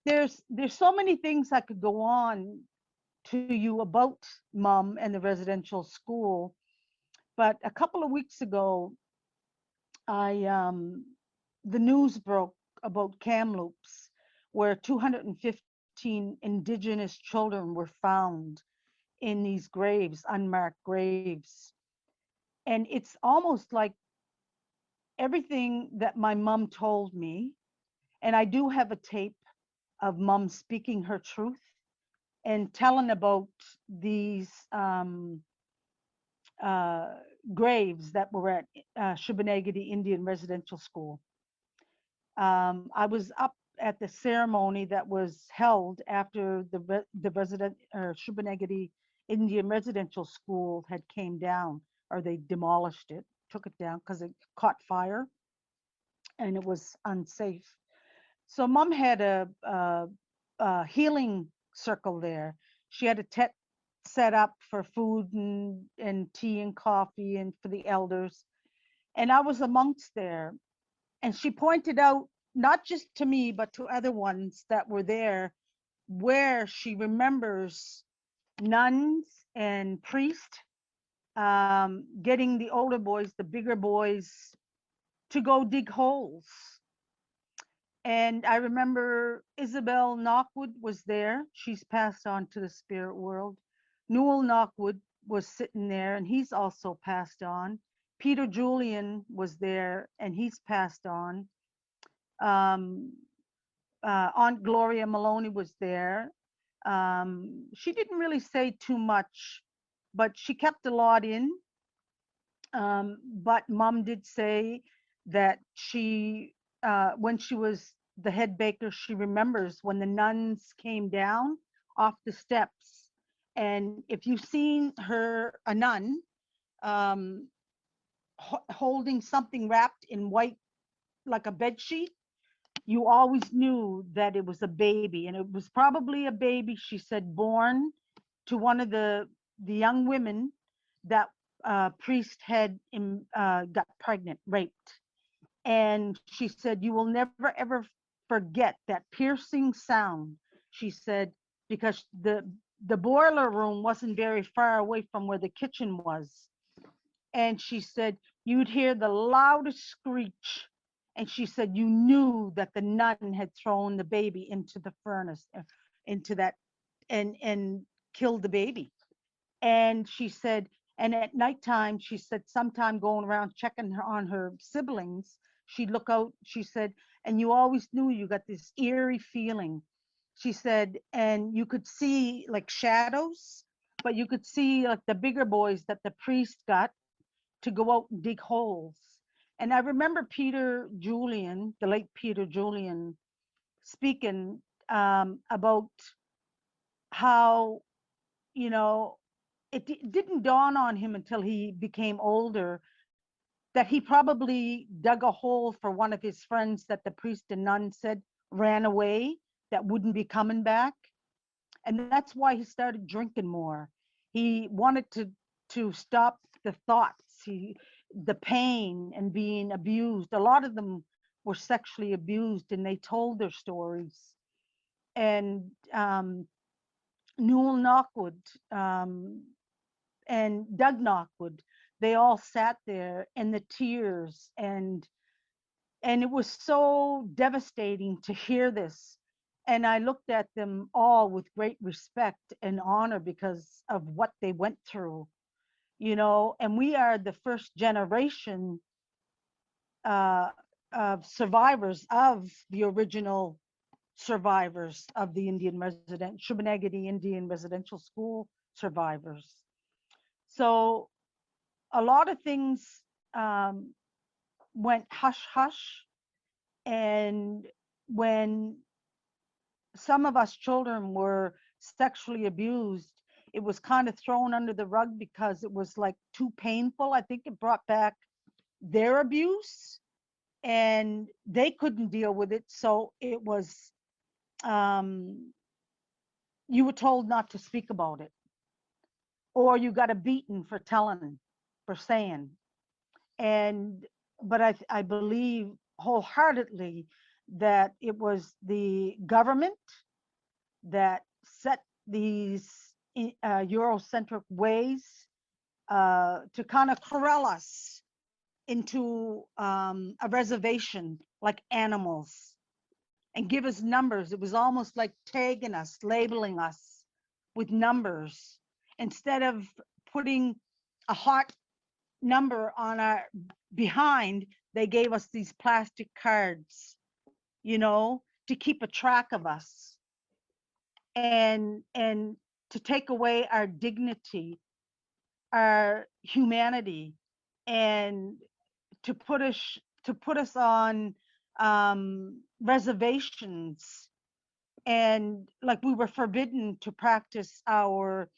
There's so many things I could go on to you about Mom and the residential school, but a couple of weeks ago, the news broke about Kamloops, where 215 Indigenous children were found in these graves, unmarked graves. And it's almost like everything that my mom told me, and I do have a tape of Mom speaking her truth and telling about these graves that were at Shubenacadie Indian Residential School. I was up at the ceremony that was held after the Shubenacadie Indian Residential School had came down, or they demolished it, took it down because it caught fire and it was unsafe. So Mom had a healing circle there. She had a tent set up for food and tea and coffee and for the elders. And I was amongst there. And she pointed out, not just to me, but to other ones that were there, where she remembers nuns and priests getting the older boys, the bigger boys, to go dig holes. And I remember Isabel Knockwood was there. She's passed on to the spirit world. Newell Knockwood was sitting there, and he's also passed on. Peter Julian was there, and he's passed on. Aunt Gloria Maloney was there. She didn't really say too much, but she kept a lot in. But Mom did say that she, when she was the head baker, she remembers when the nuns came down off the steps. And if you've seen her, a nun, holding something wrapped in white, like a bed sheet, you always knew that it was a baby, and it was probably a baby, she said, born to one of the young women that priest had got pregnant, raped. And she said, you will never ever forget that piercing sound, she said, because the boiler room wasn't very far away from where the kitchen was. And she said, you'd hear the loudest screech. And she said, you knew that the nun had thrown the baby into the furnace, into that, and killed the baby. And she said, and at nighttime, she said, sometime going around checking on her siblings, she'd look out, she said, and you always knew you got this eerie feeling. She said, and you could see like shadows, but you could see like the bigger boys that the priest got to go out and dig holes. And I remember Peter Julian, the late Peter Julian, speaking about how, you know, it didn't dawn on him until he became older that he probably dug a hole for one of his friends that the priest and nun said ran away, that wouldn't be coming back. And that's why he started drinking more. He wanted to stop the thoughts, the pain and being abused. A lot of them were sexually abused, and they told their stories. And Newell Knockwood and Doug Knockwood, they all sat there in the tears, and it was so devastating to hear this. And I looked at them all with great respect and honor because of what they went through, you know. And we are the first generation of survivors of the original survivors of the Shubenacadie Indian Residential School survivors. So a lot of things went hush hush, and when some of us children were sexually abused, it was kind of thrown under the rug because it was like too painful. I think it brought back their abuse and they couldn't deal with it. So it was, you were told not to speak about it, or you got a beating for telling, for saying. But I believe wholeheartedly that it was the government that set these Eurocentric ways to kind of corral us into a reservation like animals and give us numbers. It was almost like tagging us, labeling us with numbers. Instead of putting a heart number on our behind, they gave us these plastic cards, you know, to keep a track of us and to take away our dignity, our humanity, and to put us on reservations, and like we were forbidden to practice our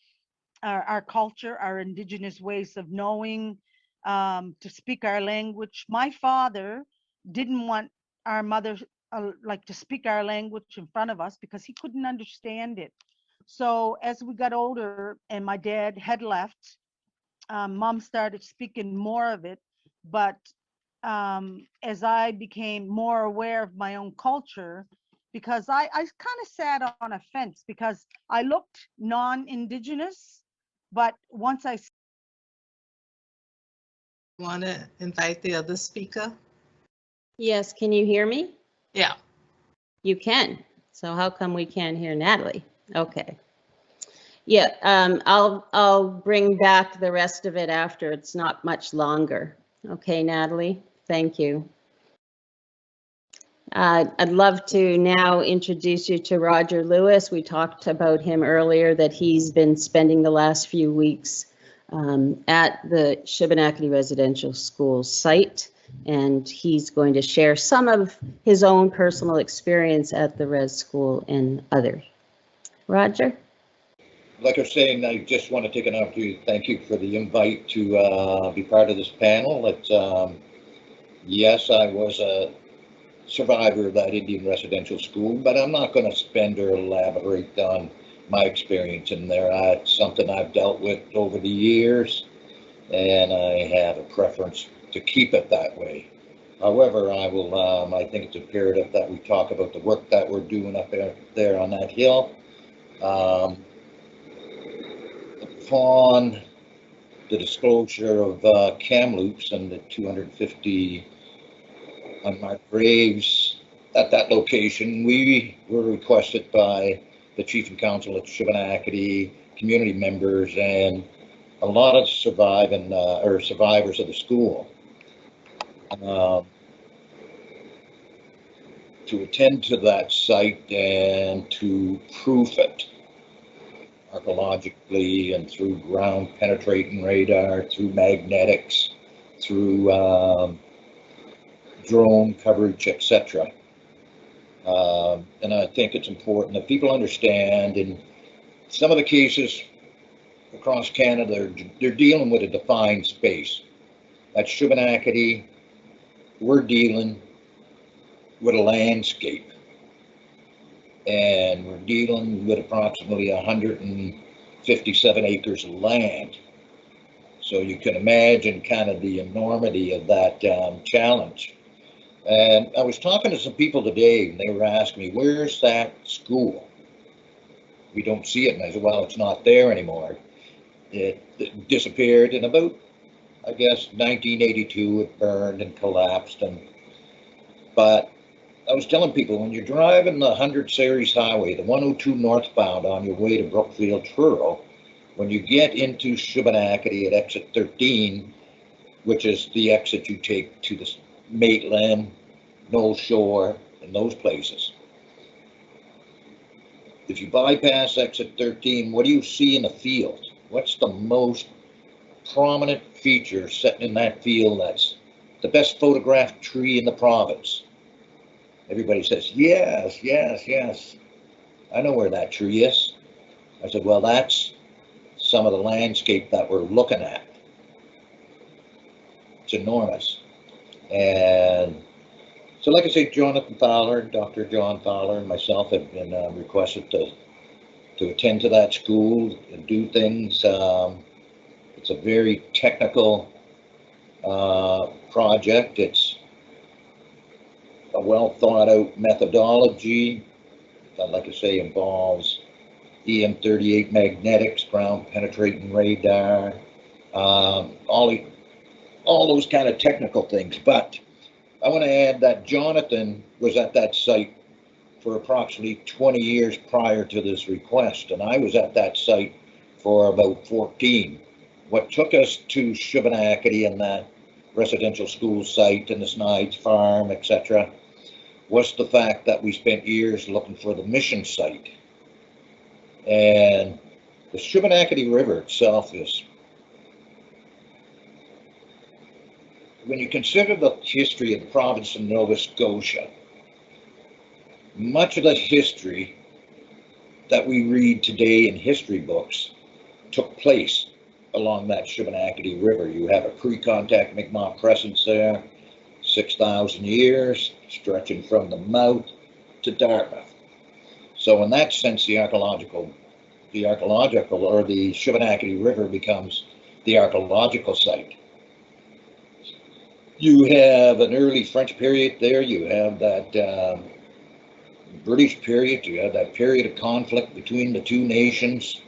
culture, our Indigenous ways of knowing, to speak our language. My father didn't want our mother like to speak our language in front of us because he couldn't understand it. So as we got older and my dad had left, mom started speaking more of it. But as I became more aware of my own culture, because I kind of sat on a fence because I looked non-Indigenous, but once I Want to invite the other speaker? Yes, can you hear me? Yeah. You can. So how come we can't hear Natalie? Okay. Yeah, I'll bring back the rest of it after. It's not much longer. Okay, Natalie, thank you. I'd love to now introduce you to Roger Lewis. We talked about him earlier, that he's been spending the last few weeks at the Shubenacadie Residential School site, and he's going to share some of his own personal experience at the res school and others. Roger? Like I was saying, I just want to take an opportunity to thank you for the invite to be part of this panel. Yes, I was a survivor of that Indian residential school, but I'm not going to spend or elaborate on my experience in there. It's something I've dealt with over the years, and I have a preference to keep it that way. However, I think it's imperative that we talk about the work that we're doing up there on that hill. Upon the disclosure of Kamloops and the 250 unmarked graves at that location, we were requested by the Chief and Council at Shubenacadie, community members, and a lot of survivors of the school to attend to that site and to proof it archaeologically and through ground penetrating radar, through magnetics, through drone coverage, etc. And I think it's important that people understand in some of the cases across Canada, they're dealing with a defined space. At Shubenacadie, we're dealing with a landscape, and we're dealing with approximately 157 acres of land. So you can imagine kind of the enormity of that challenge. And I was talking to some people today, and they were asking me, where's that school? We don't see it. And I said, well, it's not there anymore. It disappeared in about, I guess, 1982. It burned and collapsed. But I was telling people, when you're driving the 100 series highway, the 102 northbound on your way to Brookfield Truro, when you get into Shubenacadie at exit 13, which is the exit you take to the Maitland, Knoll Shore, and those places. If you bypass exit 13, what do you see in the field? What's the most prominent feature sitting in that field that's the best photographed tree in the province? Everybody says, yes, yes, yes. I know where that tree is. I said, well, that's some of the landscape that we're looking at. It's enormous. And so, like I say, Jonathan Fowler, Dr. John Fowler, and myself have been requested to attend to that school and do things. It's a very technical project. It's a well thought out methodology that, like I say, involves EM38 magnetics, ground penetrating radar, all those kind of technical things. But I want to add that Jonathan was at that site for approximately 20 years prior to this request, and I was at that site for about 14. What took us to Shubenacadie and that residential school site and the Snides farm, etc., was the fact that we spent years looking for the mission site. And the Shubenacadie River itself is, when you consider the history of the province of Nova Scotia, much of the history that we read today in history books took place along that Shubenacadie River. You have a pre-contact Mi'kmaq presence there, 6,000 years, stretching from the mouth to Dartmouth. So in that sense, the archaeological or the Shubenacadie River becomes the archaeological site. You have an early French period there, you have that British period, you have that period of conflict between the two nations.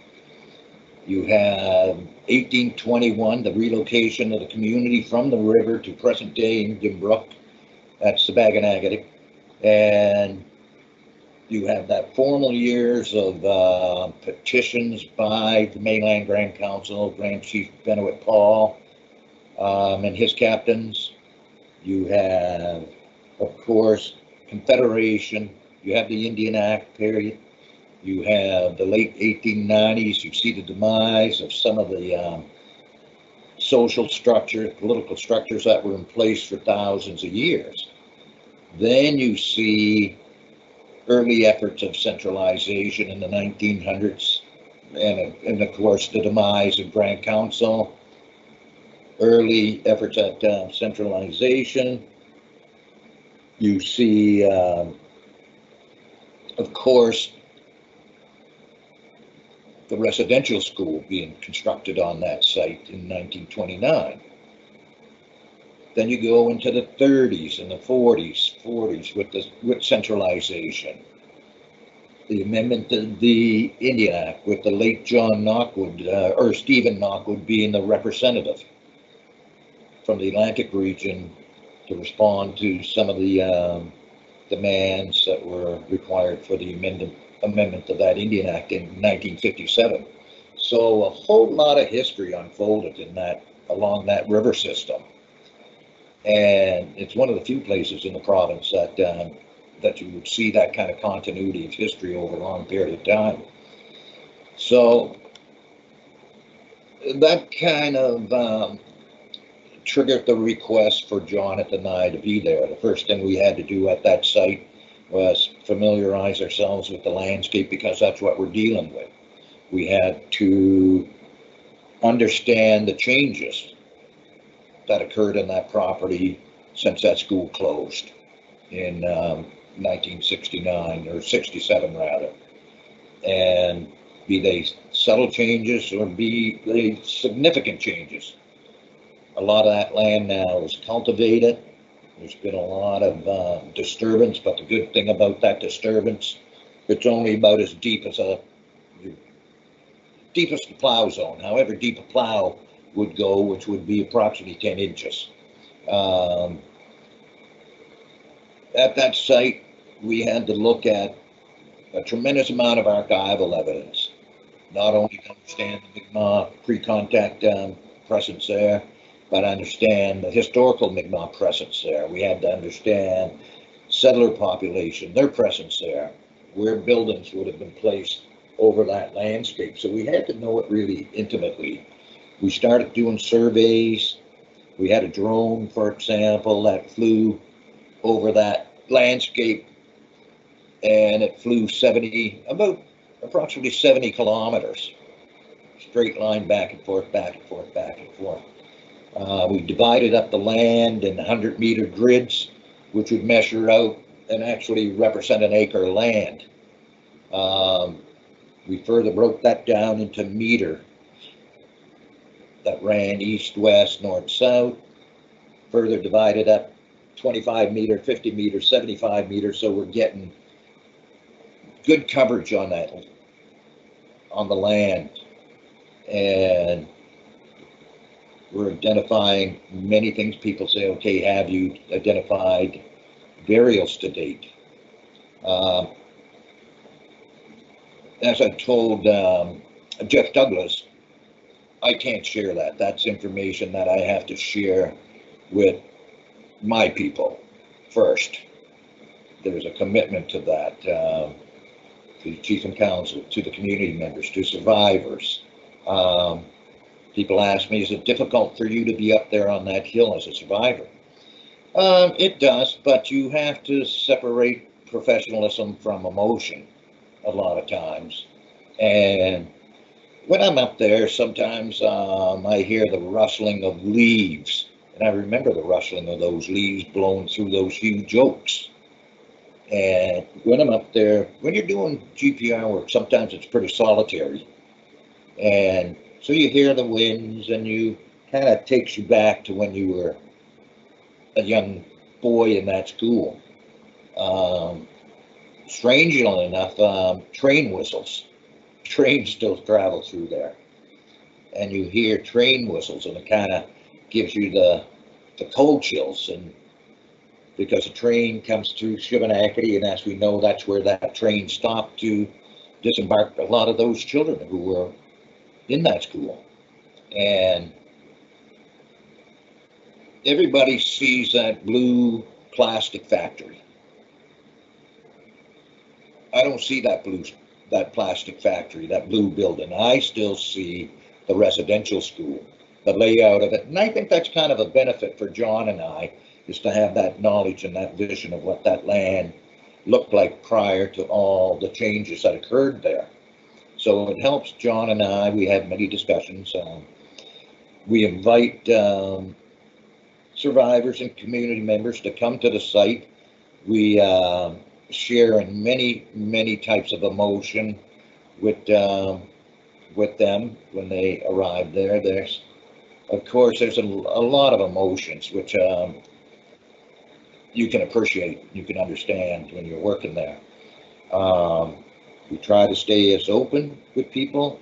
You have 1821, the relocation of the community from the river to present-day Indian Brook at Sipekne'katik, and you have that formal years of petitions by the mainland Grand Council, Grand Chief Benoit Paul, and his captains. You have, of course, Confederation. You have the Indian Act period. You have the late 1890s. You see the demise of some of the social structures, political structures that were in place for thousands of years. Then you see early efforts of centralization in the 1900s, and of course the demise of Grand Council. Early efforts at centralization. You see, of course, the residential school being constructed on that site in 1929. Then you go into the 30s and the 40s with centralization. The amendment to the Indian Act with the late John Knockwood, or Stephen Knockwood being the representative from the Atlantic region to respond to some of the demands that were required for the amendment to that Indian Act in 1957. So a whole lot of history unfolded in that, along that river system. And it's one of the few places in the province that that you would see that kind of continuity of history over a long period of time. So that kind of triggered the request for Jonathan and I to be there. The first thing we had to do at that site was familiarize ourselves with the landscape, because that's what we're dealing with. We had to understand the changes that occurred in that property since that school closed in 1969 or 67 rather, and be they subtle changes or be they significant changes. A lot of that land now is cultivated. There's been a lot of disturbance, but the good thing about that disturbance, it's only about as deep as deepest plow zone, however deep a plow would go, which would be approximately 10 inches. At that site, we had to look at a tremendous amount of archival evidence, not only to understand the Mi'kmaq pre-contact presence there, but understand the historical Mi'kmaq presence there. We had to understand settler population, their presence there, where buildings would have been placed over that landscape. So we had to know it really intimately. We started doing surveys. We had a drone, for example, that flew over that landscape, and it flew about approximately 70 kilometers, straight line back and forth, back and forth, back and forth. We divided up the land in 100-meter grids, which would measure out and actually represent an acre of land. We further broke that down into meter that ran east, west, north, south, further divided up 25 meter, 50 meters, 75 meters. So we're getting good coverage on that, on the land. And we're identifying many things. People say, okay, have you identified burials to date? As I told Jeff Douglas, I can't share that. That's information that I have to share with my people first. There's a commitment to that, to the chief and council, to the community members, to survivors. People ask me, is it difficult for you to be up there on that hill as a survivor? It does, but you have to separate professionalism from emotion a lot of times. And when I'm up there, sometimes I hear the rustling of leaves. And I remember the rustling of those leaves blowing through those huge oaks. And when I'm up there, when you're doing GPR work, sometimes it's pretty solitary. And so you hear the winds, and you kind of takes you back to when you were a young boy in that school. Strangely enough, train whistles. Trains still travel through there. And you hear train whistles, and it kind of gives you the cold chills. And because a train comes through Shubenacadie, and as we know, that's where that train stopped to disembark a lot of those children who were in that school. And everybody sees that blue plastic factory. I don't see that plastic factory, that blue building. I still see the residential school, the layout of it. And I think that's kind of a benefit for John and I, is to have that knowledge and that vision of what that land looked like prior to all the changes that occurred there. So it helps John and I. We have many discussions. We invite survivors and community members to come to the site. We share in many types of emotion with them when they arrive there. of course, there's a lot of emotions, which you can appreciate, you can understand when you're working there. We try to stay as open with people.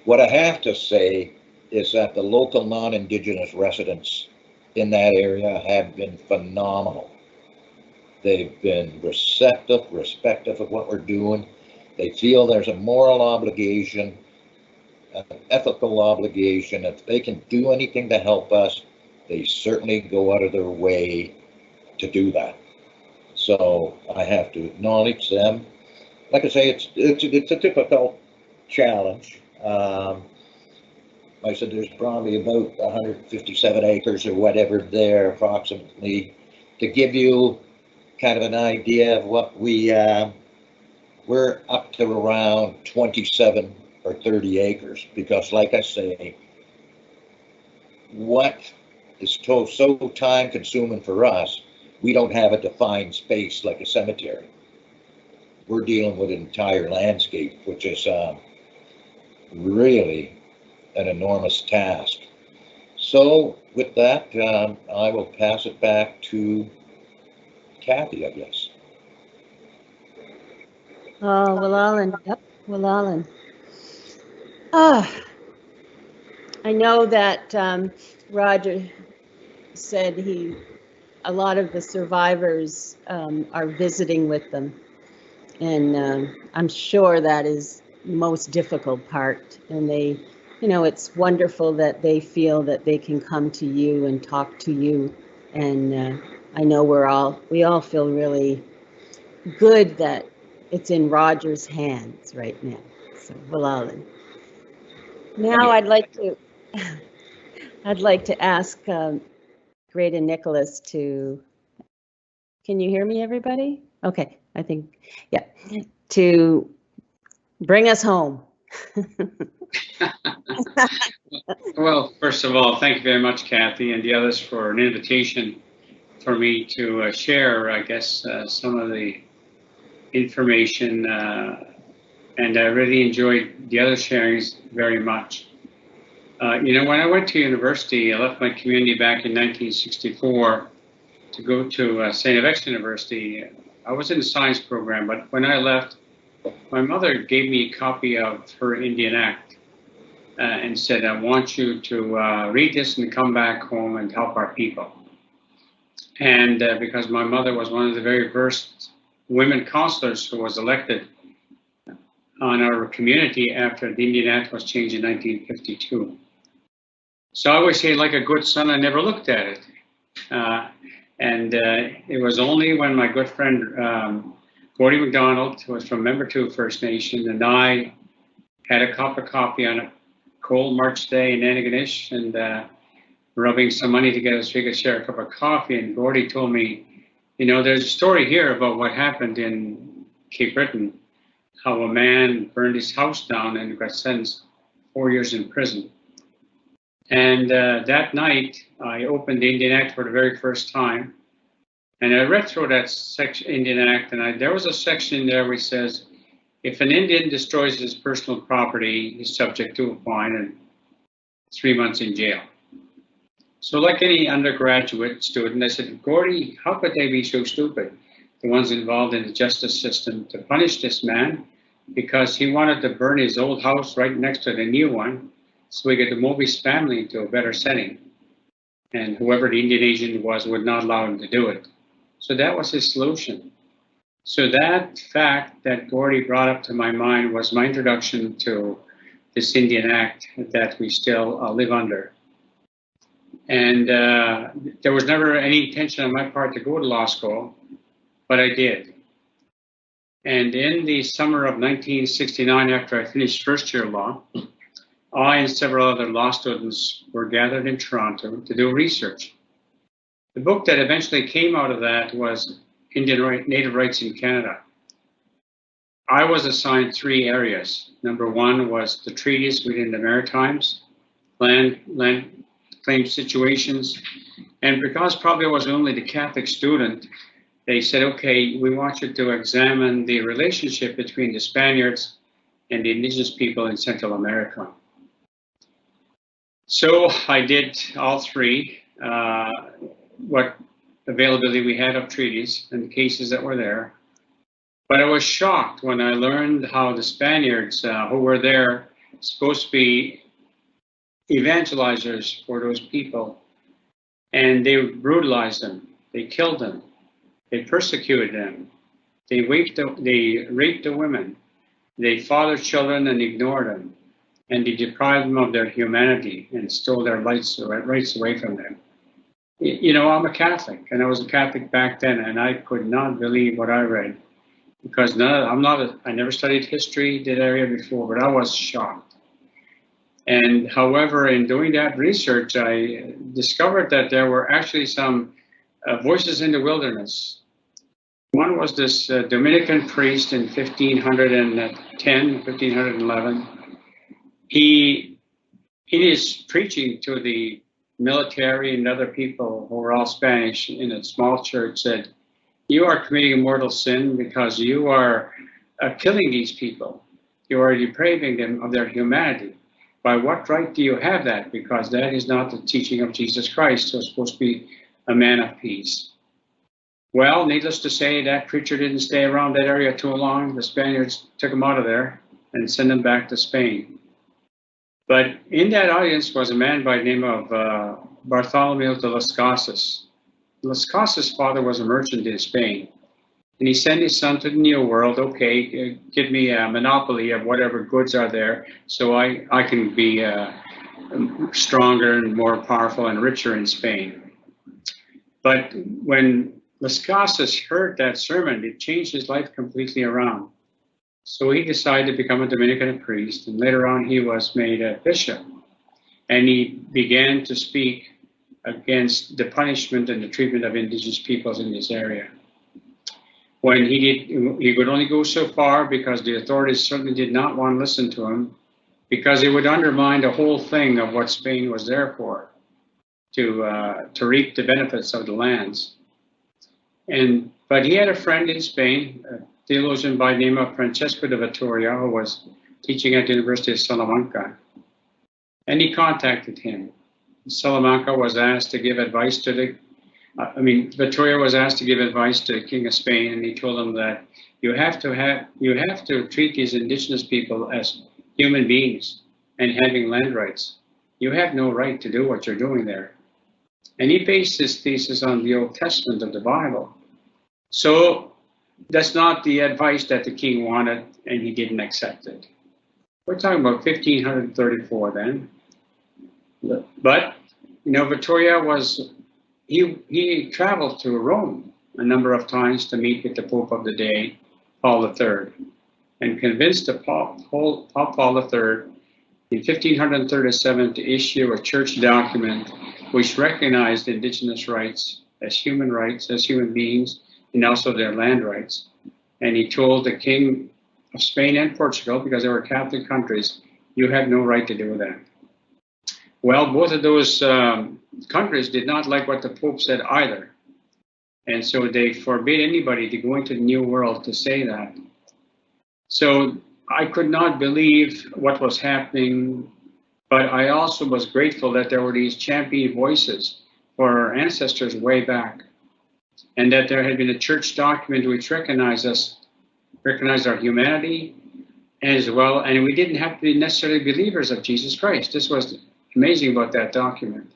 What I have to say is that the local non-Indigenous residents in that area have been phenomenal. They've been receptive, respectful of what we're doing. They feel there's a moral obligation, an ethical obligation. If they can do anything to help us, they certainly go out of their way to do that. So I have to acknowledge them. Like I say, it's a difficult challenge. I said there's probably about 157 acres or whatever there approximately. To give you kind of an idea of what we're up to around 27 or 30 acres, because like I say, what is so time consuming for us, we don't have a defined space like a cemetery. We're dealing with an entire landscape, which is really an enormous task. So with that, I will pass it back to Kathy, I guess. Oh, Willallen. Yep, Willallen. I know that Roger said a lot of the survivors are visiting with them, and I'm sure that is the most difficult part. And they, it's wonderful that they feel that they can come to you and talk to you. And I know we all feel really good that it's in Roger's hands right now. So, Willallen. Now I'd like to ask Graydon Nicholas to, can you hear me, everybody? Okay, I think, yeah, to bring us home. Well, first of all, thank you very much, Kathy, and the others for an invitation for me to share, I guess, some of the information, and I really enjoyed the other sharings very much. When I went to university, I left my community back in 1964 to go to St. FX University. I was in the science program, but when I left, my mother gave me a copy of her Indian Act and said, I want you to read this and come back home and help our people. And because my mother was one of the very first women councillors who was elected on our community after the Indian Act was changed in 1952. So I always say, like a good son, I never looked at it. And it was only when my good friend Gordy McDonald, who was from Member 2 First Nation, and I had a cup of coffee on a cold March day in Antigonish, and rubbing some money together so we could share a cup of coffee. And Gordy told me, there's a story here about what happened in Cape Breton, how a man burned his house down and got sentenced 4 years in prison. And that night, I opened the Indian Act for the very first time. And I read through that Indian Act, and there was a section there which says, if an Indian destroys his personal property, he's subject to a fine and 3 months in jail. So like any undergraduate student, I said, Gordy, how could they be so stupid, the ones involved in the justice system, to punish this man because he wanted to burn his old house right next to the new one so he could move his family into a better setting. And whoever the Indian agent was would not allow him to do it. So that was his solution. So that fact that Gordy brought up to my mind was my introduction to this Indian Act that we still live under. And there was never any intention on my part to go to law school, but I did. And in the summer of 1969, after I finished first year law, I and several other law students were gathered in Toronto to do research. The book that eventually came out of that was Native Rights in Canada. I was assigned 3 areas. Number 1 was the treaties within the Maritimes, land claim situations, and because probably I was only the Catholic student, they said, okay, we want you to examine the relationship between the Spaniards and the Indigenous people in Central America. So I did all three, what availability we had of treaties and the cases that were there. But I was shocked when I learned how the Spaniards who were there, supposed to be evangelizers for those people, and they brutalized them, they killed them, they persecuted them, they raped the women, they fathered children and ignored them, and they deprived them of their humanity and stole their rights away from them. You know, I'm a Catholic, and I was a Catholic back then, and I could not believe what I read, because I never studied history, that area before, but I was shocked. And however, in doing that research, I discovered that there were actually some voices in the wilderness. One was this Dominican priest in 1510, 1511. He, in his preaching to the military and other people who were all Spanish in a small church, said, "You are committing a mortal sin because you are killing these people. You are depraving them of their humanity. By what right do you have that? Because that is not the teaching of Jesus Christ, who is supposed to be a man of peace." Well, needless to say, that preacher didn't stay around that area too long. The Spaniards took him out of there and sent him back to Spain. But in that audience was a man by the name of Bartholomew de las Casas. Las Casas' father was a merchant in Spain, and he sent his son to the New World. Okay, give me a monopoly of whatever goods are there, so I can be stronger and more powerful and richer in Spain. But when Las Casas heard that sermon, it changed his life completely around. So he decided to become a Dominican priest, and later on he was made a bishop. And he began to speak against the punishment and the treatment of indigenous peoples in this area. When he could only go so far because the authorities certainly did not want to listen to him, because it would undermine the whole thing of what Spain was there for, to reap the benefits of the lands. But he had a friend in Spain, a theologian by the name of Francesco de Vitoria, who was teaching at the University of Salamanca. And he contacted him. Salamanca was asked to give advice to Vitoria was asked to give advice to the King of Spain, and he told him that you have to treat these indigenous people as human beings and having land rights. You have no right to do what you're doing there. And he based his thesis on the Old Testament of the Bible. So that's not the advice that the king wanted, and he didn't accept it. We're talking about 1534 then. But, you know, Vitoria he traveled to Rome a number of times to meet with the Pope of the day, Paul III, and convinced Pope Paul III in 1537 to issue a church document which recognized indigenous rights, as human beings, and also their land rights. And he told the King of Spain and Portugal, because they were Catholic countries, you have no right to do that. Well, both of those countries did not like what the Pope said either. And so they forbid anybody to go into the New World to say that. So I could not believe what was happening, but I also was grateful that there were these champion voices for our ancestors way back, and that there had been a church document which recognized our humanity as well, and we didn't have to be necessarily believers of Jesus Christ. This was amazing about that document.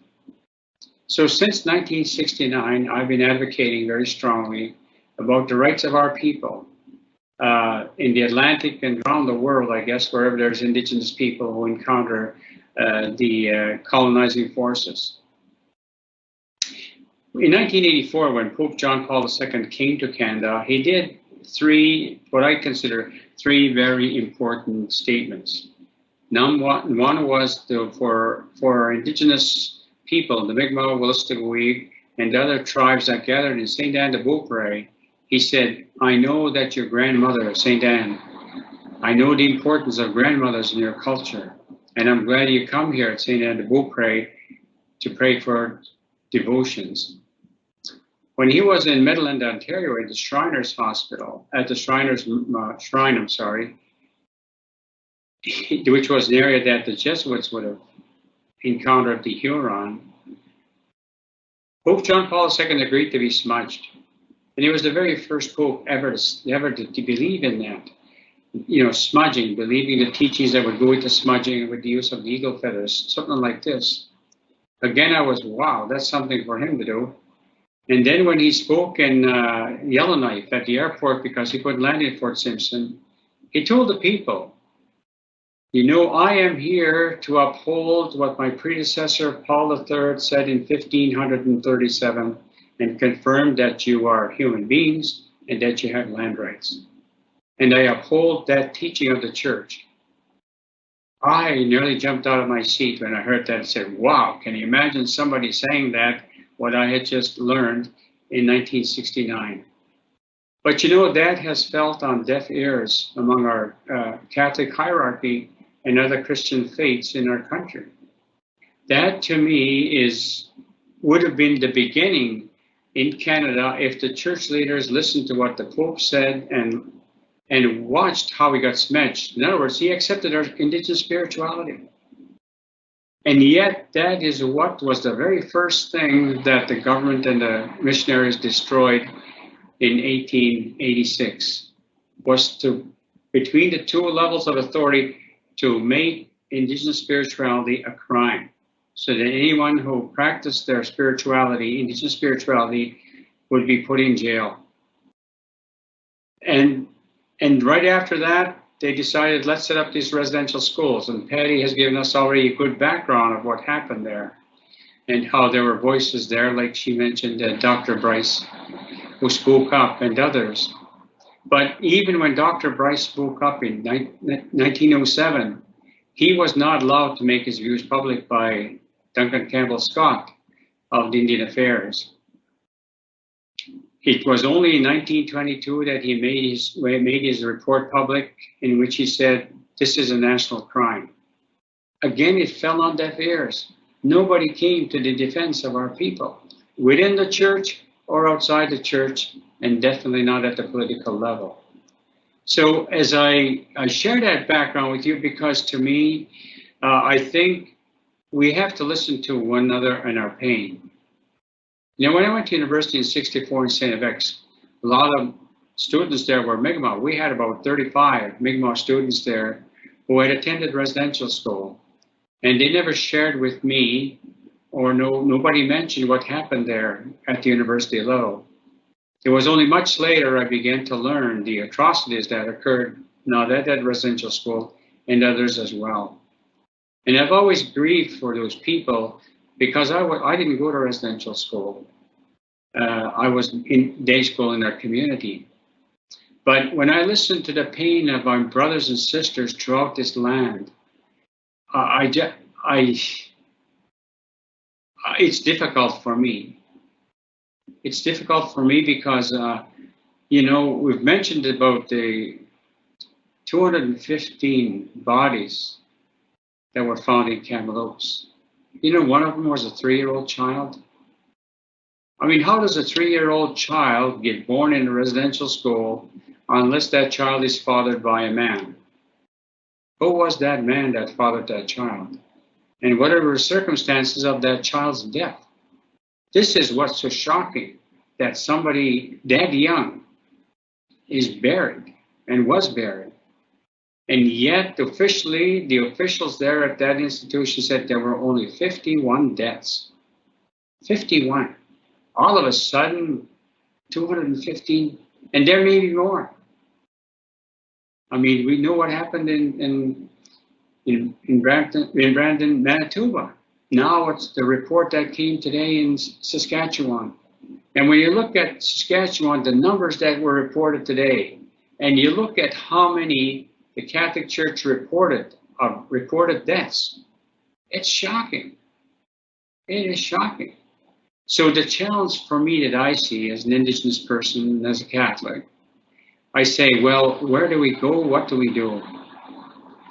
So since 1969, I've been advocating very strongly about the rights of our people in the Atlantic and around the world, I guess, wherever there's indigenous people who encounter the colonizing forces. In 1984, when Pope John Paul II came to Canada, he did what I consider three very important statements. One was for indigenous people, the Mi'kmaq, Wolastoqiyik, and the other tribes that gathered in St. Anne de Beaupré. He said, I know that your grandmother, St. Anne, I know the importance of grandmothers in your culture, and I'm glad you come here at St. Anne de Beaupré to pray for devotions. When he was in Midland, Ontario, at the Shriners Hospital, at the Shriners Shrine, which was an area that the Jesuits would have, he was encountered the Huron, Pope John Paul II agreed to be smudged. And he was the very first Pope ever to believe in that. You know, smudging, believing the teachings that would go into smudging with the use of the eagle feathers, something like this. Again, I was, wow, that's something for him to do. And then when he spoke in Yellowknife at the airport because he couldn't land in Fort Simpson, he told the people, you know, I am here to uphold what my predecessor Paul III said in 1537 and confirmed that you are human beings and that you have land rights. And I uphold that teaching of the church. I nearly jumped out of my seat when I heard that and said, wow, can you imagine somebody saying that, what I had just learned in 1969? But you know, that has felt on deaf ears among our Catholic hierarchy and other Christian faiths in our country. That to me would have been the beginning in Canada if the church leaders listened to what the Pope said and watched how he got smashed. In other words, he accepted our Indigenous spirituality. And yet that is what was the very first thing that the government and the missionaries destroyed in 1886, was to, between the two levels of authority, to make Indigenous spirituality a crime, so that anyone who practiced their spirituality, Indigenous spirituality, would be put in jail. And right after that, they decided, let's set up these residential schools. And Patty has given us already a good background of what happened there and how there were voices there, like she mentioned, Dr. Bryce, who spoke up, and others. But even when Dr. Bryce spoke up in 1907, he was not allowed to make his views public by Duncan Campbell Scott of the Indian Affairs. It was only in 1922 that he made his report public, in which he said, this is a national crime. Again, it fell on deaf ears. Nobody came to the defense of our people, within the church or outside the church, and definitely not at the political level. So as I share that background with you, because to me, I think we have to listen to one another and our pain. You know, when I went to university in '64 in St. FX, a lot of students there were Mi'kmaq. We had about 35 Mi'kmaq students there who had attended residential school. And they never shared with me, or nobody mentioned what happened there at the university level. It was only much later I began to learn the atrocities that occurred now at that residential school and others as well. And I've always grieved for those people because I didn't go to residential school. I was in day school in our community. But when I listened to the pain of our brothers and sisters throughout this land, it's difficult for me. It's difficult for me because, you know, we've mentioned about the 215 bodies that were found in Kamloops. You know, one of them was a 3-year-old child. I mean, how does a 3-year-old child get born in a residential school unless that child is fathered by a man? Who was that man that fathered that child? And what are the circumstances of that child's death? This is what's so shocking, that somebody that young is buried and was buried. And yet officially, the officials there at that institution said there were only 51 deaths. 51. All of a sudden, 215, and there may be more. I mean, we know what happened in Brandon, Manitoba. Now it's the report that came today in Saskatchewan. And when you look at Saskatchewan, the numbers that were reported today, and you look at how many the Catholic Church reported deaths, it's shocking. It is shocking. So the challenge for me that I see as an Indigenous person and as a Catholic, I say, well, where do we go? What do we do?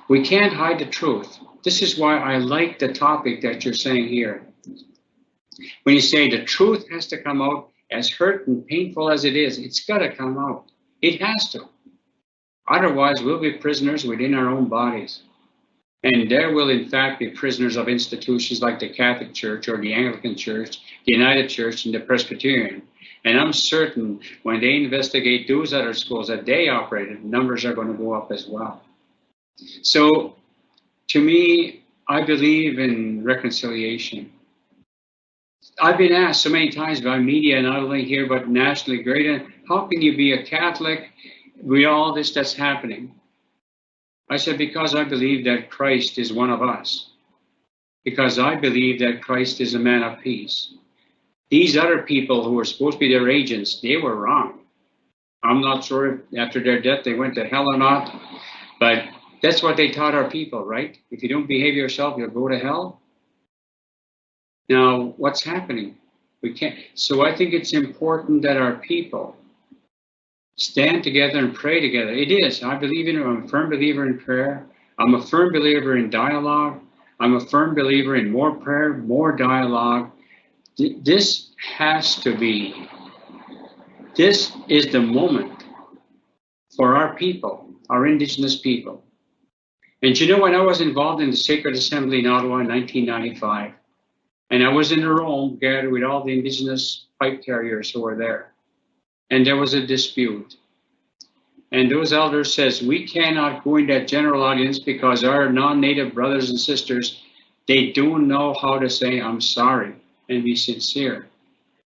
We can't hide the truth. This is why I like the topic that you're saying here. When you say the truth has to come out, as hurt and painful as it is, it's got to come out. It has to. Otherwise, we'll be prisoners within our own bodies. And there will, in fact, be prisoners of institutions like the Catholic Church or the Anglican Church, the United Church, and the Presbyterian. And I'm certain when they investigate those other schools that they operated, numbers are going to go up as well. So, to me, I believe in reconciliation. I've been asked so many times by media, not only here, but nationally, Graydon, how can you be a Catholic with all this that's happening? I said, because I believe that Christ is one of us. Because I believe that Christ is a man of peace. These other people who were supposed to be their agents, they were wrong. I'm not sure if after their death they went to hell or not, but that's what they taught our people, right? If you don't behave yourself, you'll go to hell. Now, what's happening? We can't. So I think it's important that our people stand together and pray together. It is. I believe in it. I'm a firm believer in prayer. I'm a firm believer in dialogue. I'm a firm believer in more prayer, more dialogue. This has to be. This is the moment for our people, our Indigenous people. And you know, when I was involved in the Sacred Assembly in Ottawa in 1995, and I was in a room gathered with all the Indigenous pipe carriers who were there. And there was a dispute. And those elders says, we cannot go in that general audience because our non-native brothers and sisters, they don't know how to say, I'm sorry, and be sincere.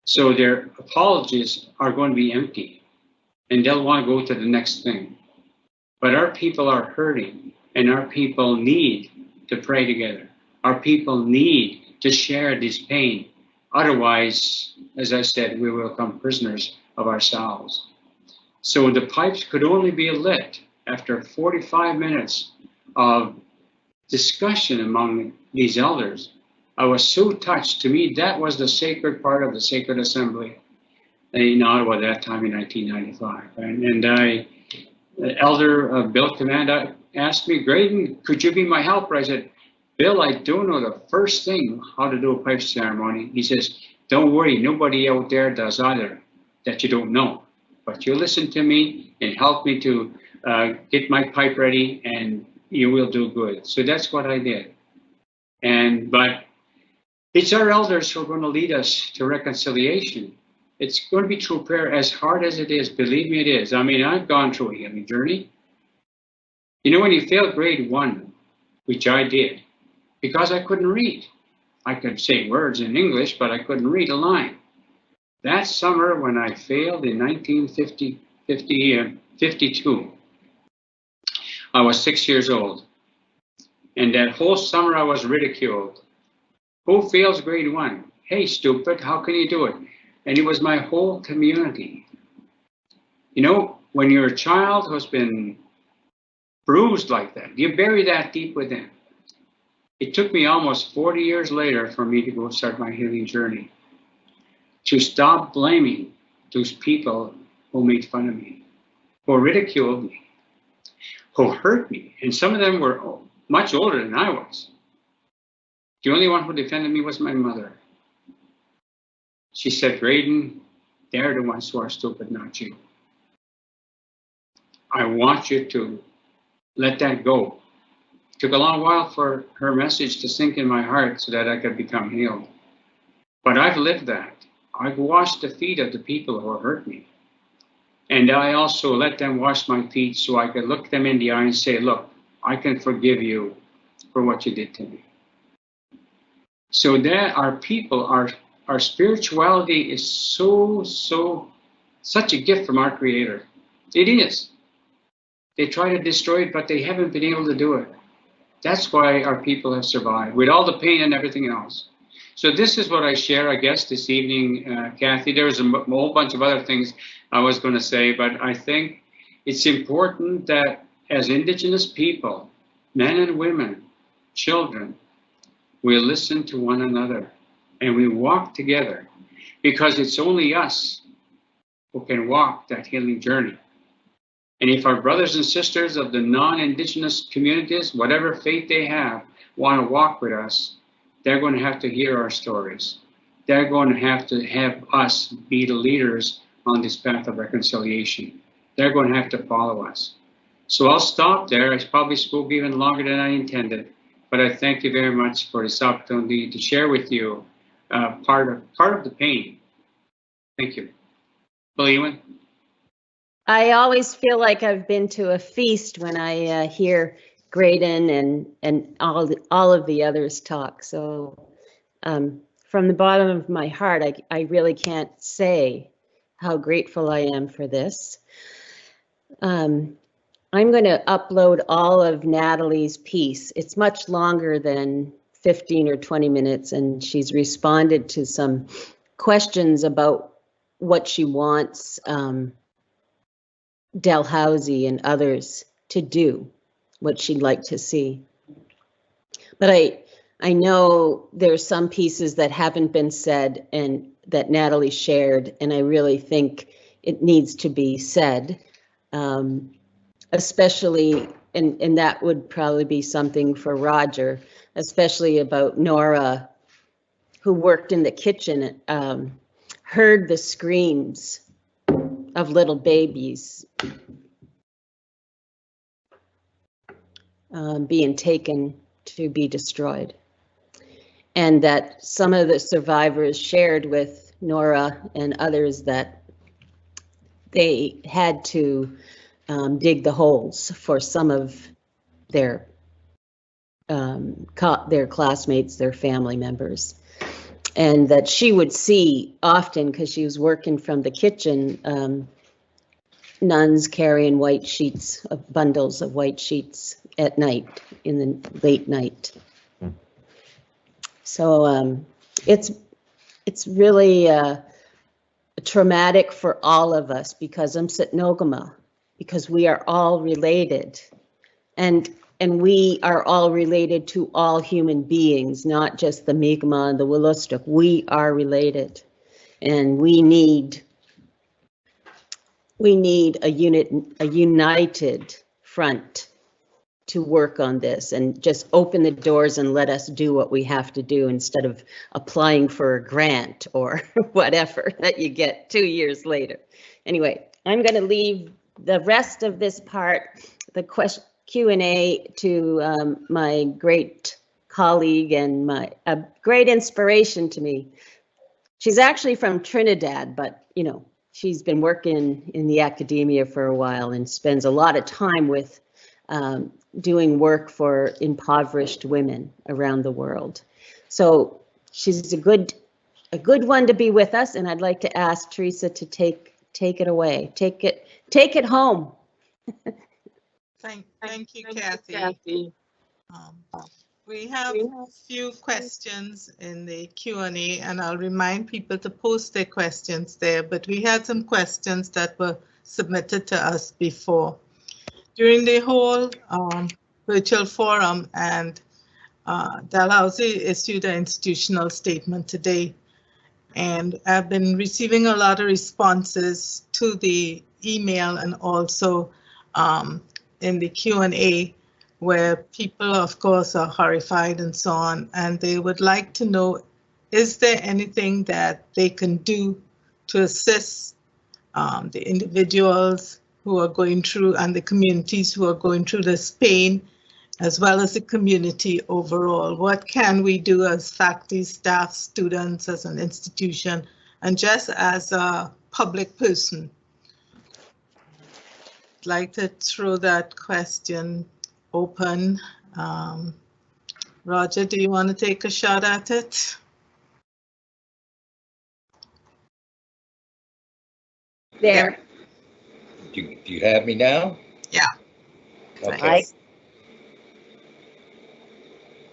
So their apologies are going to be empty. And they'll want to go to the next thing. But our people are hurting. And our people need to pray together. Our people need to share this pain. Otherwise, as I said, we will become prisoners of ourselves. So the pipes could only be lit after 45 minutes of discussion among these elders. I was so touched. To me, that was the sacred part of the Sacred Assembly in Ottawa at that time in 1995. Elder Bill Command asked me, Graydon, could you be my helper? I said, Bill, I don't know the first thing how to do a pipe ceremony. He says, don't worry, nobody out there does either that you don't know. But you listen to me and help me to get my pipe ready and you will do good. So that's what I did. But it's our elders who are going to lead us to reconciliation. It's going to be through prayer, as hard as it is. Believe me, it is. I mean, I've gone through a healing journey. You know, when you failed grade 1, which I did, because I couldn't read. I could say words in English, but I couldn't read a line. That summer when I failed in 1952, I was 6 years old. And that whole summer I was ridiculed. Who fails grade 1? Hey, stupid, how can you do it? And it was my whole community. You know, when you're a child who's been bruised like that, you bury that deep within. It took me almost 40 years later for me to go start my healing journey, to stop blaming those people who made fun of me, who ridiculed me, who hurt me. And some of them were much older than I was. The only one who defended me was my mother. She said, Graydon, they're the ones who are stupid, not you. I want you to let that go. It took a long while for her message to sink in my heart so that I could become healed. But I've lived that. I've washed the feet of the people who hurt me. And I also let them wash my feet so I could look them in the eye and say, look, I can forgive you for what you did to me. So that our people, our spirituality is such a gift from our Creator. It is. They try to destroy it, but they haven't been able to do it. That's why our people have survived, with all the pain and everything else. So this is what I share, I guess, this evening, Kathy. There was a whole bunch of other things I was going to say, but I think it's important that as Indigenous people, men and women, children, we listen to one another and we walk together, because it's only us who can walk that healing journey. And if our brothers and sisters of the non-Indigenous communities, whatever faith they have, want to walk with us, they're going to have to hear our stories. They're going to have us be the leaders on this path of reconciliation. They're going to have to follow us. So I'll stop there. I probably spoke even longer than I intended. but I thank you very much for this opportunity to share with you part of the pain. Thank you. Bill Ewan? I always feel like I've been to a feast when I hear Graydon and all of the others talk. So from the bottom of my heart, I really can't say how grateful I am for this. I'm going to upload all of Natalie's piece. It's much longer than 15 or 20 minutes, and she's responded to some questions about what she wants Dalhousie and others to do, what she'd like to see. But I know there's some pieces that haven't been said and that Natalie shared, and I really think it needs to be said, especially, and that would probably be something for Roger, especially about Nora, who worked in the kitchen, heard the screams of little babies being taken to be destroyed. And that some of the survivors shared with Nora and others that they had to dig the holes for some of their classmates, their family members. And that she would see often, because she was working from the kitchen, nuns carrying white sheets, bundles of white sheets at night, in the late night. So it's really traumatic for all of us, because I'm Sipekne'katik, because we are all related, and we are all related to all human beings, not just the Mi'kmaq and the Wolastoq. We are related, and we need a united front to work on this, and just open the doors and let us do what we have to do, instead of applying for a grant or whatever that you get 2 years later. Anyway, I'm going to leave the rest of this part, the Q&A, to my great colleague and a great inspiration to me. She's actually from Trinidad, but you know, she's been working in the academia for a while and spends a lot of time with doing work for impoverished women around the world. So she's a good one to be with us, and I'd like to ask Teresa to take it away. Take it home. Thank you, Kathy. We have a few questions in the Q&A, and I'll remind people to post their questions there, but we had some questions that were submitted to us before. During the whole virtual forum, and Dalhousie issued an institutional statement today, and I've been receiving a lot of responses to the email and also in the Q&A, where people, of course, are horrified and so on, and they would like to know, is there anything that they can do to assist the individuals who are going through, and the communities who are going through this pain, as well as the community overall? What can we do as faculty, staff, students, as an institution, and just as a public person? I'd like to throw that question open. Roger, do you want to take a shot at it? There. Do you have me now? Yeah. Okay.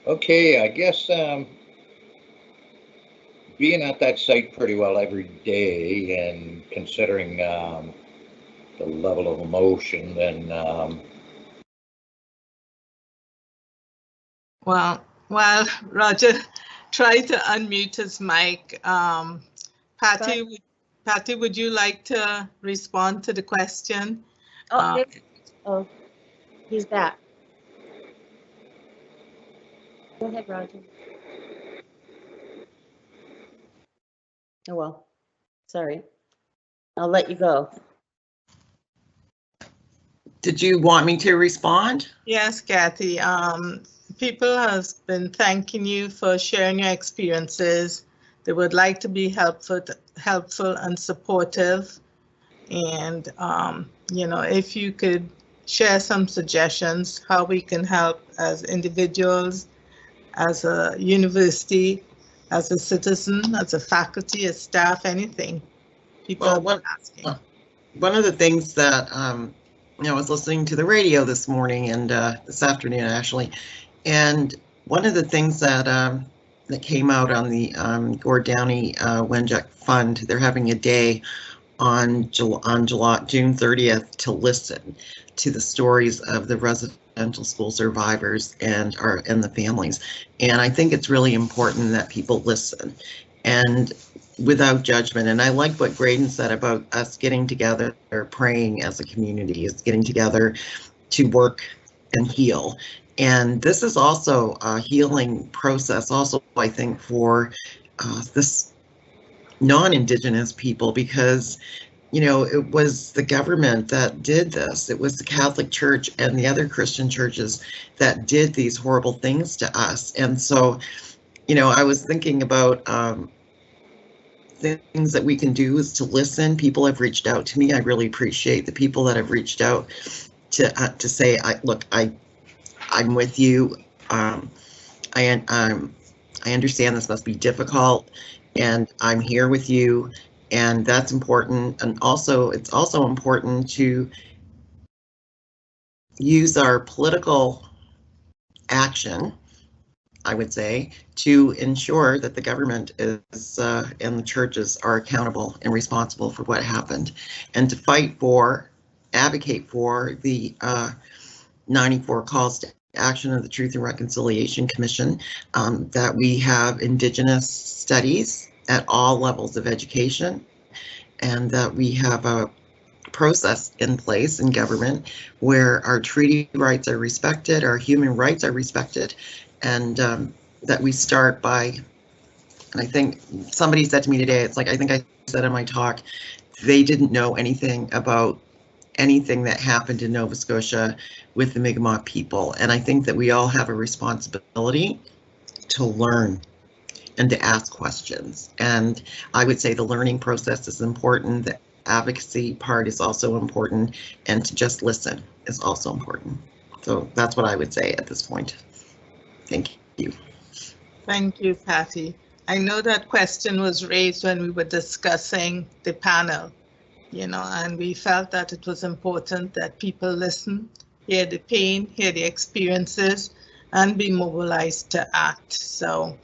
Okay, I guess being at that site pretty well every day, and considering the level of emotion, then Well, while Roger tried to unmute his mic, Patty, would you like to respond to the question? Oh, he's back. Go ahead, Roger. Oh, well, sorry. I'll let you go. Did you want me to respond? Yes, Kathy. people have been thanking you for sharing your experiences. They would like to be helpful and supportive. And, you know, if you could share some suggestions how we can help as individuals, as a university, as a citizen, as a faculty, as staff, anything. People are asking. One of the things that you know, I was listening to the radio this morning and this afternoon actually, and one of the things that that came out on the Gord Downey Wenjack Fund, they're having a day on June 30th to listen to the stories of the residential school survivors and the families. And I think it's really important that people listen and without judgment. And I like what Graydon said about us getting together, or praying as a community, is getting together to work and heal. And this is also a healing process also, I think, for this non-Indigenous people, because, you know, it was the government that did this. It was the Catholic Church and the other Christian churches that did these horrible things to us. And so, you know, I was thinking about things that we can do is to listen. People have reached out to me. I really appreciate the people that have reached out to say, look, I'm with you. I understand this must be difficult, and I'm here with you, and that's important. And also, it's also important to use our political action, I would say, to ensure that the government is and the churches are accountable and responsible for what happened, and to fight for, advocate for the 94 calls to action of the Truth and Reconciliation Commission, that we have Indigenous studies at all levels of education, and that we have a process in place in government where our treaty rights are respected, our human rights are respected, and that we start by, and I think somebody said to me today, it's like, I think I said in my talk, they didn't know anything about anything that happened in Nova Scotia with the Mi'kmaq people. And I think that we all have a responsibility to learn and to ask questions. And I would say the learning process is important. The advocacy part is also important, and to just listen is also important. So that's what I would say at this point. Thank you. Thank you, Patty. I know that question was raised when we were discussing the panel, you know, and we felt that it was important that people listen, hear the pain, hear the experiences, and be mobilized to act. So,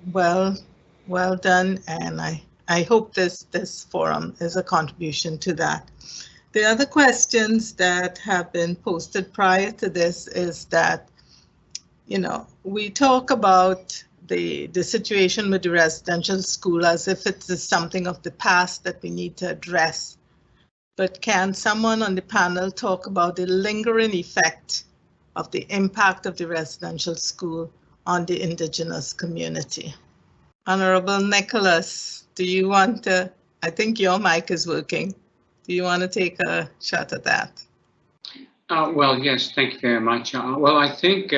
well done, and I hope this forum is a contribution to that. The other questions that have been posted prior to this is that, you know, we talk about the situation with the residential school as if it is something of the past that we need to address. But can someone on the panel talk about the lingering effect of the impact of the residential school on the Indigenous community? Honourable Nicholas, do you want to, I think your mic is working. Do you want to take a shot at that? Well, yes, thank you very much. Well, I think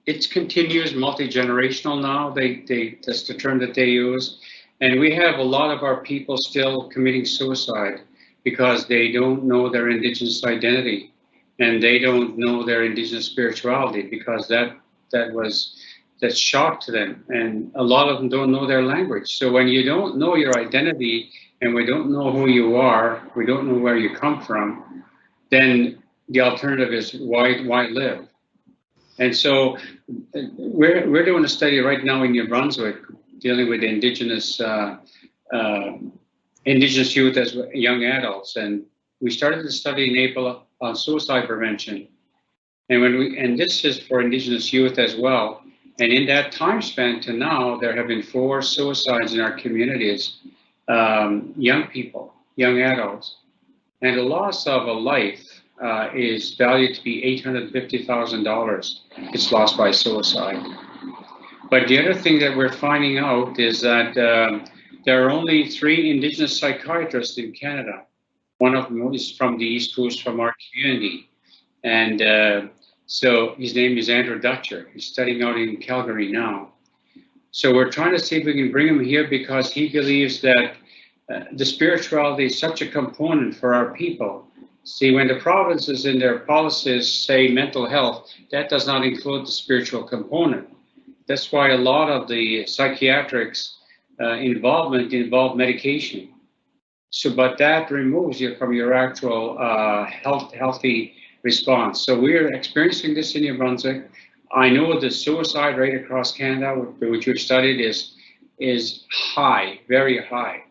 it's continuous, multi-generational now. That's the term that they use. And we have a lot of our people still committing suicide because they don't know their Indigenous identity, and they don't know their Indigenous spirituality, because that's shock to them. And a lot of them don't know their language. So when you don't know your identity, and we don't know who you are, we don't know where you come from, then the alternative is why live? And so we're doing a study right now in New Brunswick dealing with Indigenous youth as young adults, and we started the study in April on suicide prevention. And this is for Indigenous youth as well. And in that time span to now, there have been 4 suicides in our communities, young people, young adults, and the loss of a life is valued to be $850,000. It's lost by suicide. But the other thing that we're finding out is that there are only 3 Indigenous psychiatrists in Canada. One of them is from the East Coast, from our community. And So his name is Andrew Dutcher. He's studying out in Calgary now. So we're trying to see if we can bring him here because he believes that the spirituality is such a component for our people. See, when the provinces in their policies say mental health, that does not include the spiritual component. That's why a lot of the psychiatrics involvement involve medication. So, but that removes you from your actual healthy response. So we're experiencing this in New Brunswick. I know the suicide rate across Canada, which we've studied, is high, very high.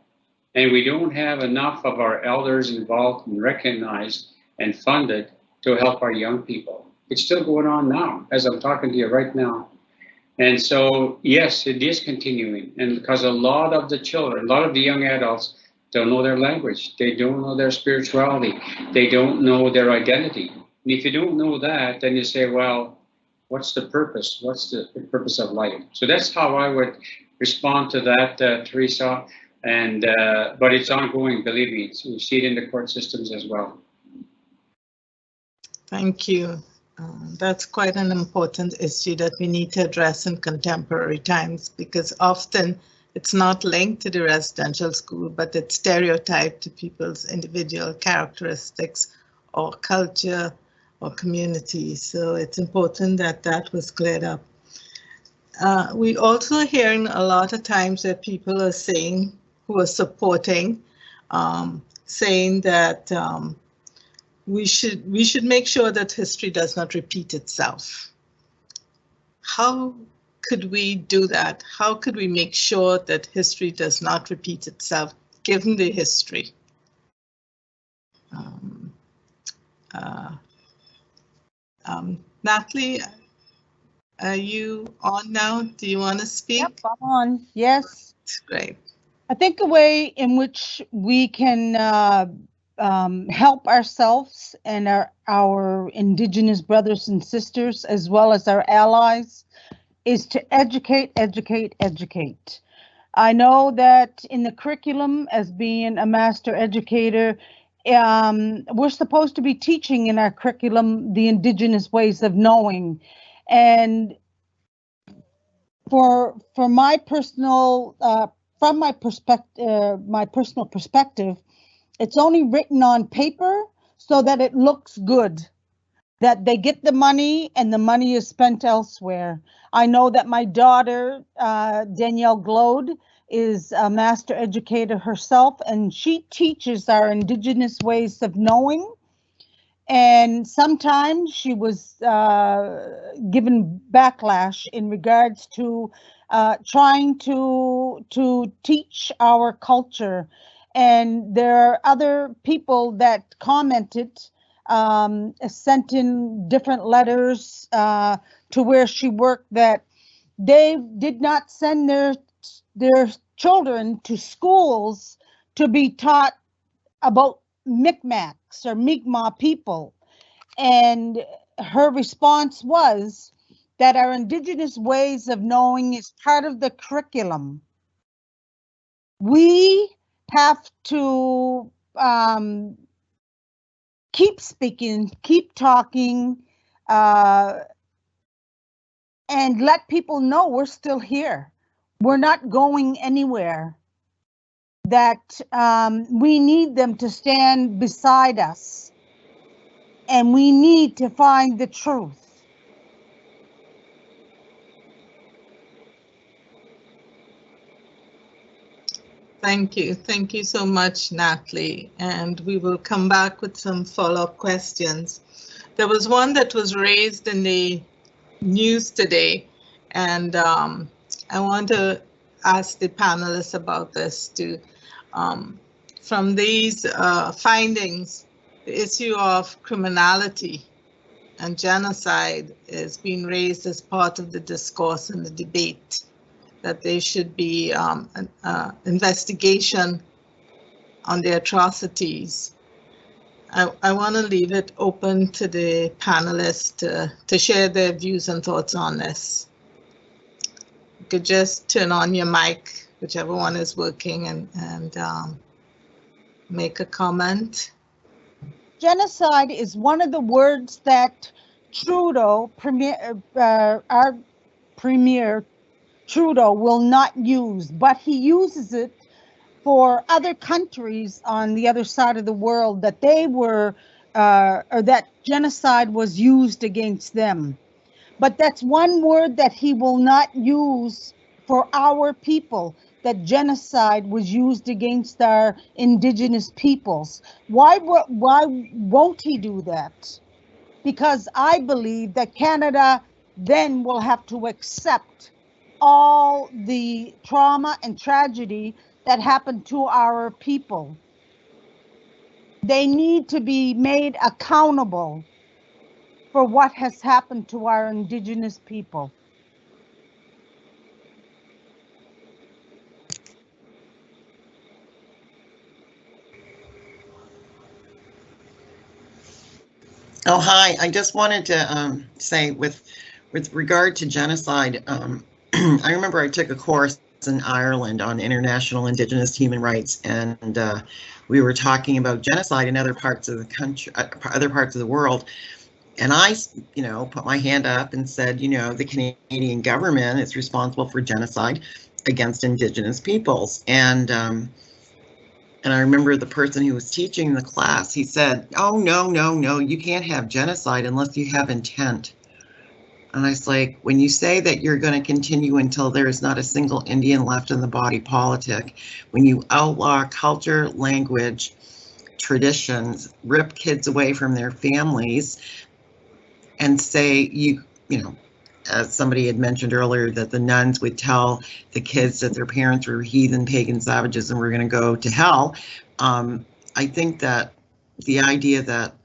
And we don't have enough of our elders involved and recognized and funded to help our young people. It's still going on now, as I'm talking to you right now. And so, yes, it is continuing. And because a lot of the children, a lot of the young adults don't know their language. They don't know their spirituality. They don't know their identity. And if you don't know that, then you say, well, what's the purpose? What's the purpose of life? So that's how I would respond to that, Teresa. And but it's ongoing, believe me. We see it in the court systems as well. Thank you. That's quite an important issue that we need to address in contemporary times, because often it's not linked to the residential school, but it's stereotyped to people's individual characteristics or culture or community. So it's important that that was cleared up. We also hearing a lot of times that people are saying, who are supporting, saying that we should make sure that history does not repeat itself. How could we do that? How could we make sure that history does not repeat itself, given the history? Natalie, are you on now? Do you want to speak? Yep, I'm on. Yes. Great. I think a way in which we can help ourselves and our Indigenous brothers and sisters, as well as our allies, is to educate. I know that in the curriculum, as being a master educator, we're supposed to be teaching in our curriculum the Indigenous ways of knowing. And for my personal from my personal perspective, it's only written on paper so that it looks good, that they get the money and the money is spent elsewhere. I know that my daughter, Natalie Gloade, is a master educator herself, and she teaches our Indigenous ways of knowing. And sometimes she was given backlash in regards to trying to teach our culture. And there are other people that commented, sent in different letters to where she worked, that they did not send their children to schools to be taught about Micmacs or Mi'kmaq people. And her response was that our Indigenous ways of knowing is part of the curriculum. We have to keep speaking, keep talking, and let people know we're still here. We're not going anywhere. That we need them to stand beside us, and we need to find the truth. Thank you. Thank you so much, Natalie. And we will come back with some follow-up questions. There was one that was raised in the news today, and I want to ask the panelists about this too. From these findings, the issue of criminality and genocide is being raised as part of the discourse and the debate, that there should be an investigation on the atrocities. I want to leave it open to the panelists to share their views and thoughts on this. You could just turn on your mic, whichever one is working, and make a comment. Genocide is one of the words that Trudeau, our Premier Trudeau will not use, but he uses it for other countries on the other side of the world that they were, or that genocide was used against them. But that's one word that he will not use for our people, that genocide was used against our Indigenous peoples. Why won't he do that? Because I believe that Canada then will have to accept all the trauma and tragedy that happened to our people. They need to be made accountable for what has happened to our Indigenous people. Oh, hi. I just wanted to say with regard to genocide, I remember I took a course in Ireland on international Indigenous human rights, and we were talking about genocide in other parts of the country, other parts of the world. And I, put my hand up and said, the Canadian government is responsible for genocide against Indigenous peoples. And I remember the person who was teaching the class, he said, oh, no, you can't have genocide unless you have intent. And I was like, when you say that you're going to continue until there is not a single Indian left in the body politic, when you outlaw culture, language, traditions, rip kids away from their families, and say as somebody had mentioned earlier, that the nuns would tell the kids that their parents were heathen, pagan savages and were going to go to hell. I think that the idea that,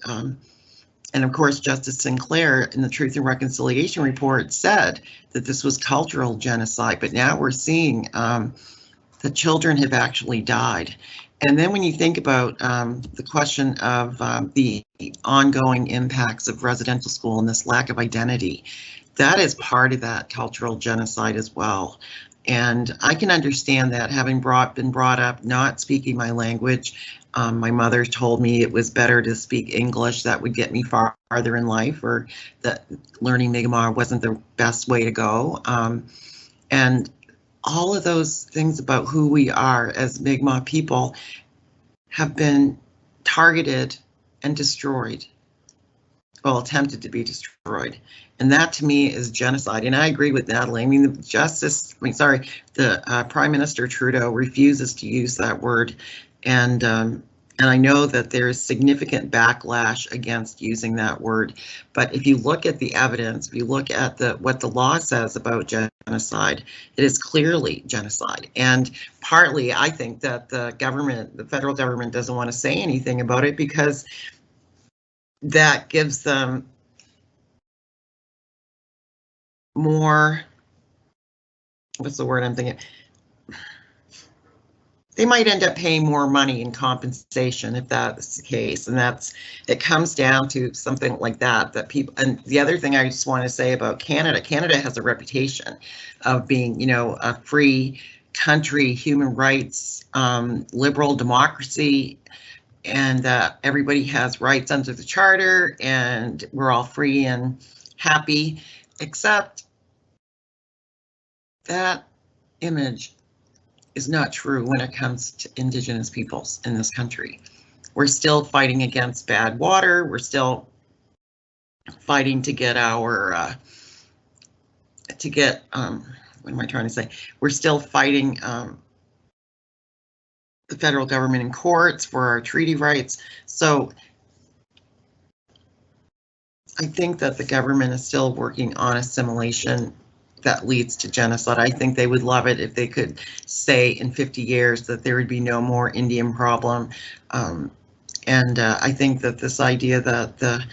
and of course, Justice Sinclair in the Truth and Reconciliation report said that this was cultural genocide, but now we're seeing that children have actually died. And then when you think about the question of the ongoing impacts of residential school and this lack of identity, that is part of that cultural genocide as well. And I can understand that, having been brought up not speaking my language. My mother told me it was better to speak English, that would get me farther in life, or that learning Mi'kmaq wasn't the best way to go. And all of those things about who we are as Mi'kmaq people have been targeted and destroyed, well, attempted to be destroyed. And that to me is genocide. And I agree with Natalie. I mean, the Prime Minister Trudeau refuses to use that word. And I know that there's significant backlash against using that word. But if you look at the evidence, if you look at what the law says about genocide, it is clearly genocide. And partly, I think that the federal government doesn't want to say anything about it because that gives them more, what's the word I'm thinking? They might end up paying more money in compensation if that's the case. And it comes down to something like that people, and the other thing I just want to say about Canada has a reputation of being, a free country, human rights, liberal democracy, and everybody has rights under the charter and we're all free and happy, except that image is not true when it comes to Indigenous peoples in this country. We're still fighting against bad water. We're still fighting to get our, what am I trying to say? We're still fighting the federal government in courts for our treaty rights. So I think that the government is still working on assimilation that leads to genocide. I think they would love it if they could say in 50 years that there would be no more Indian problem. And I think that this idea that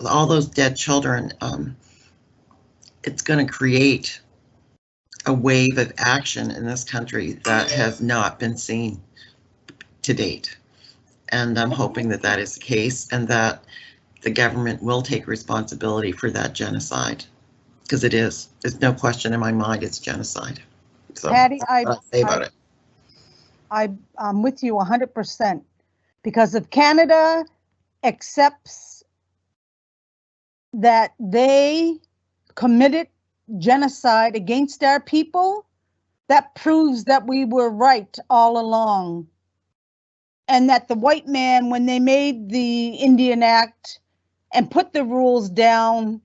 all those dead children, it's going to create a wave of action in this country that has not been seen to date. And I'm hoping that that is the case and that the government will take responsibility for that genocide. Because it is. There's no question in my mind it's genocide. So Patty, that's what I say about it. I'm with you 100%. Because if Canada accepts that they committed genocide against our people, that proves that we were right all along. And that the white man, when they made the Indian Act and put the rules down,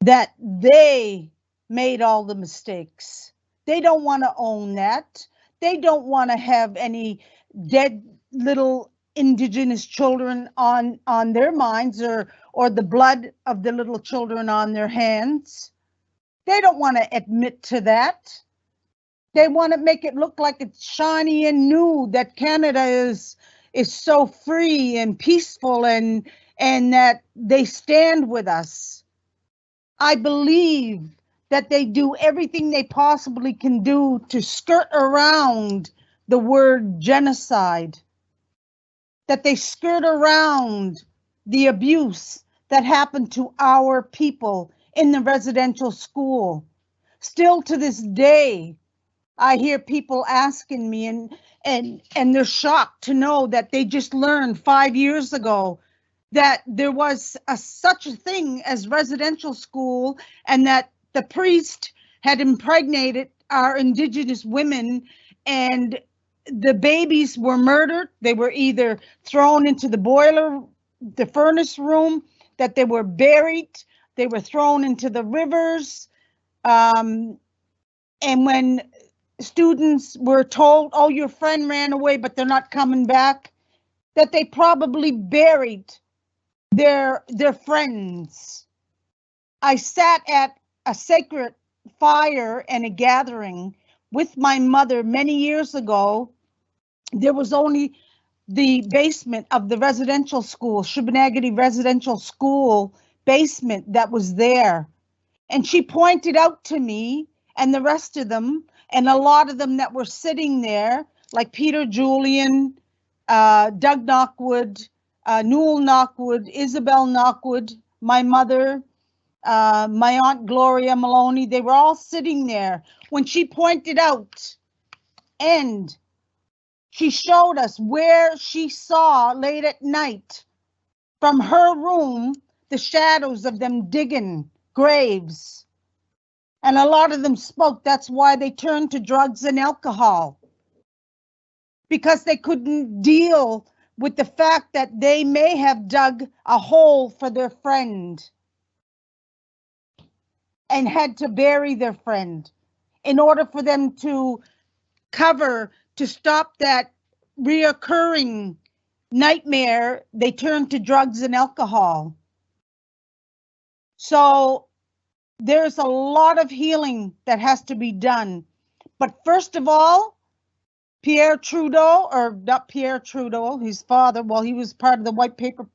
that they made all the mistakes. They don't want to own that. They don't want to have any dead little Indigenous children on their minds, or the blood of the little children on their hands. They don't want to admit to that. They want to make it look like it's shiny and new, that Canada is so free and peaceful, and that they stand with us. I believe that they do everything they possibly can do to skirt around the word genocide, that they skirt around the abuse that happened to our people in the residential school. Still to this day, I hear people asking me, and they're shocked to know that they just learned 5 years ago that there was such a thing as residential school, and that the priest had impregnated our Indigenous women, and the babies were murdered. They were either thrown into the furnace room, that they were buried, they were thrown into the rivers. And when students were told, oh, your friend ran away, but they're not coming back, that they probably buried their friends. I sat at a sacred fire and a gathering with my mother many years ago. There was only the basement of the residential school, Shubenacadie Residential School basement, that was there. And she pointed out to me and the rest of them, and a lot of them that were sitting there, like Peter Julian, Doug Knockwood, Newell Knockwood, Isabel Knockwood, my mother, my Aunt Gloria Maloney, they were all sitting there when she pointed out, and she showed us where she saw late at night from her room the shadows of them digging graves. And a lot of them spoke. That's why they turned to drugs and alcohol, because they couldn't deal with the fact that they may have dug a hole for their friend and had to bury their friend. In order for them to stop that reoccurring nightmare, they turned to drugs and alcohol. So there's a lot of healing that has to be done. But first of all, Pierre Trudeau, or not Pierre Trudeau, his father, well, he was part of the white paper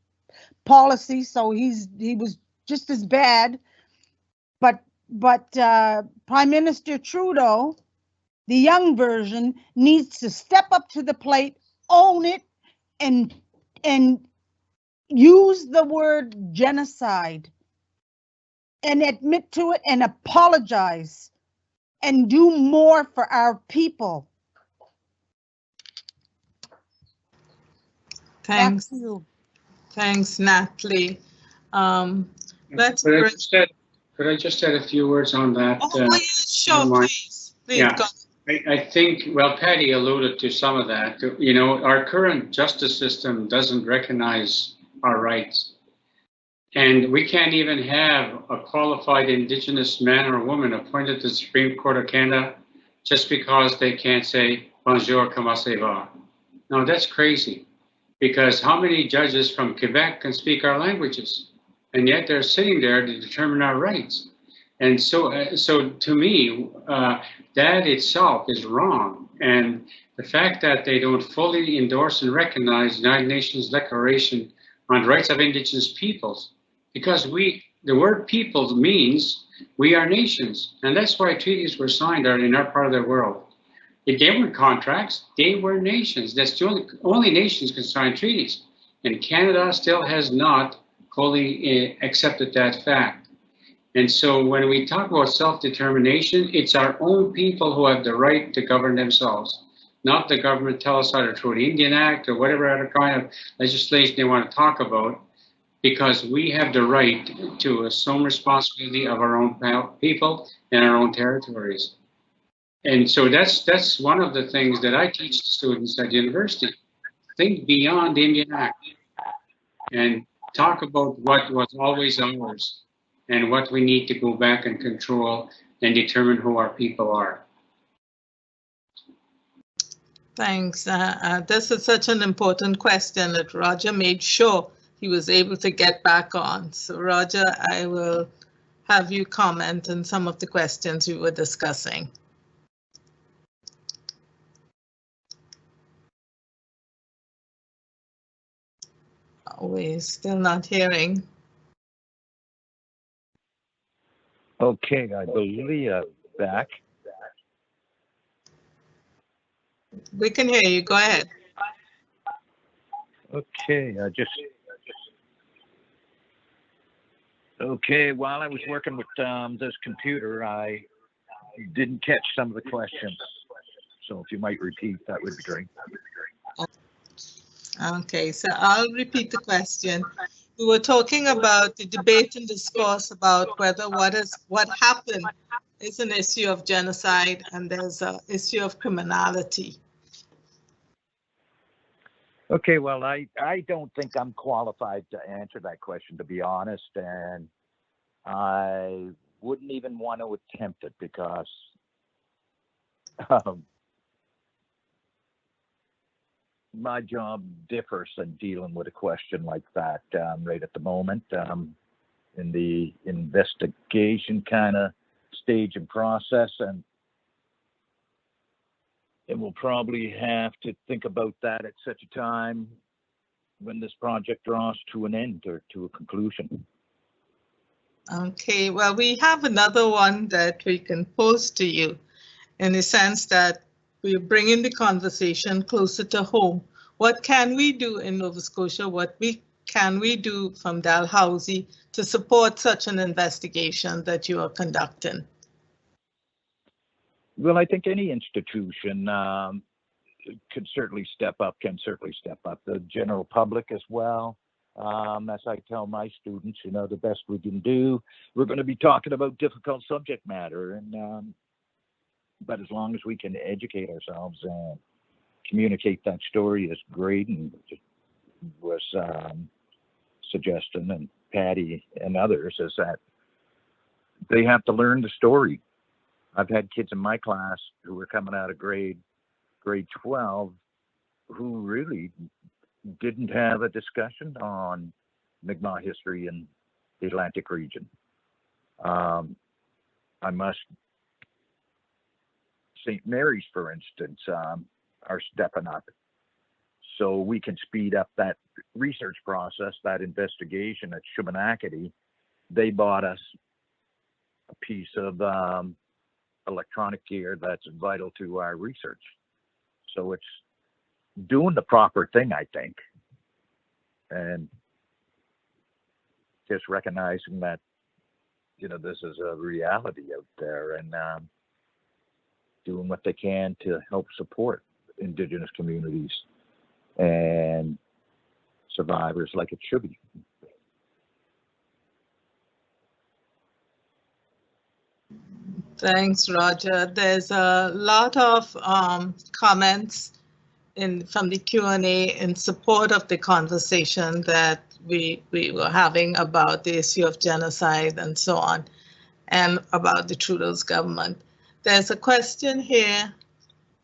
policy, so he was just as bad. But Prime Minister Trudeau, the young version, needs to step up to the plate, own it, and use the word genocide, and admit to it and apologize and do more for our people. Thanks. Back to you. Thanks, Natalie. Let's could I just add a few words on that? Oh, yes, sure, please. Yeah. Go. I think, well, Patty alluded to some of that. You know, our current justice system doesn't recognize our rights. And we can't even have a qualified Indigenous man or woman appointed to the Supreme Court of Canada just because they can't say, bonjour, comment ça va? No, that's crazy. Because how many judges from Quebec can speak our languages? And yet they're sitting there to determine our rights. And so to me, that itself is wrong. And the fact that they don't fully endorse and recognize the United Nations Declaration on the Rights of Indigenous Peoples, because the word people means we are nations. And that's why treaties were signed in our part of the world. If they weren't contracts, they were nations. That's the only nations can sign treaties. And Canada still has not fully accepted that fact. And so when we talk about self-determination, it's our own people who have the right to govern themselves, not the government tell us how to through the Indian Act or whatever other kind of legislation they want to talk about. because we have the right to assume responsibility of our own people and our own territories. And so that's one of the things that I teach students at university. Think beyond the Indian Act and talk about what was always ours and what we need to go back and control and determine who our people are. Thanks. This is such an important question that Roger made sure he was able to get back on. So Roger, I will have you comment on some of the questions we were discussing. We're still not hearing. Okay, I believe back. We can hear you. Go ahead. Okay, okay, while I was working with this computer, I didn't catch some of the questions. So if you might repeat, that would be great. Okay, so I'll repeat the question. We were talking about the debate and discourse about whether what happened is an issue of genocide and there's an issue of criminality. Okay, well, I don't think I'm qualified to answer that question, to be honest, and I wouldn't even want to attempt it because my job differs in dealing with a question like that right at the moment. In the investigation kind of stage and process, and we'll probably have to think about that at such a time when this project draws to an end or to a conclusion. Okay, well, we have another one that we can pose to you in the sense that we're bringing the conversation closer to home. What can we do in Nova Scotia? Can we do from Dalhousie to support such an investigation that you are conducting? Well, I think any institution can certainly step up. The general public as well. As I tell my students, the best we can do, we're going to be talking about difficult subject matter, and but as long as we can educate ourselves and communicate that story, as Graydon was suggesting, and Patty and others, is that they have to learn the story. I've had kids in my class who were coming out of grade 12 who really didn't have a discussion on Mi'kmaq history in the Atlantic region. St. Mary's, for instance, are stepping up. So we can speed up that research process, that investigation at Shubenacadie. They bought us a piece of electronic gear that's vital to our research. So it's doing the proper thing, I think, and just recognizing that, this is a reality out there, and doing what they can to help support Indigenous communities and survivors like it should be. Thanks, Roger. There's a lot of comments from the Q&A in support of the conversation that we were having about the issue of genocide and so on, and about the Trudeau's government. There's a question here,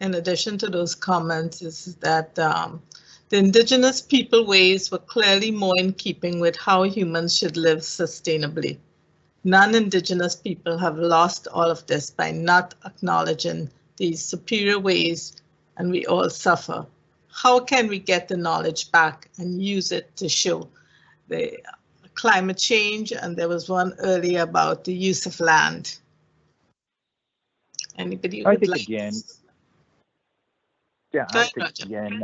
in addition to those comments, is that the Indigenous people ways were clearly more in keeping with how humans should live sustainably. Non-Indigenous people have lost all of this by not acknowledging these superior ways, and we all suffer. How can we get the knowledge back and use it to show the climate change? And there was one earlier about the use of land. Anybody would like again, to... Yeah, Go ahead, I think Roger. again,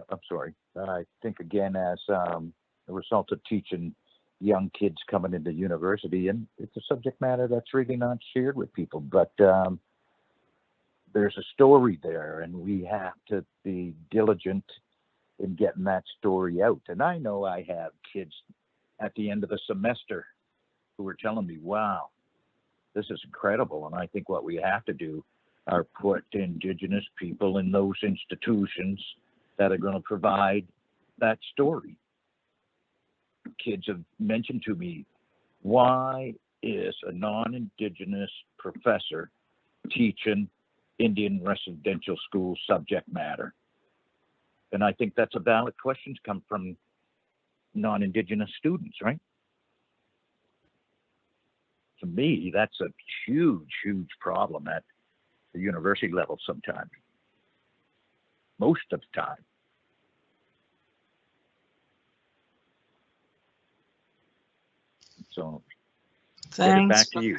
I'm sorry. I think again, as a result of teaching young kids coming into university, and it's a subject matter that's really not shared with people, but there's a story there, and we have to be diligent in getting that story out. And I know I have kids at the end of the semester who are telling me, wow, this is incredible. And I think what we have to do are put Indigenous people in those institutions that are going to provide that story. Kids have mentioned to me, why is a non-Indigenous professor teaching Indian residential school subject matter? And I think that's a valid question to come from non-Indigenous students, right? To me, that's a huge, huge problem at the university level sometimes. Most of the time. So, get it back to you.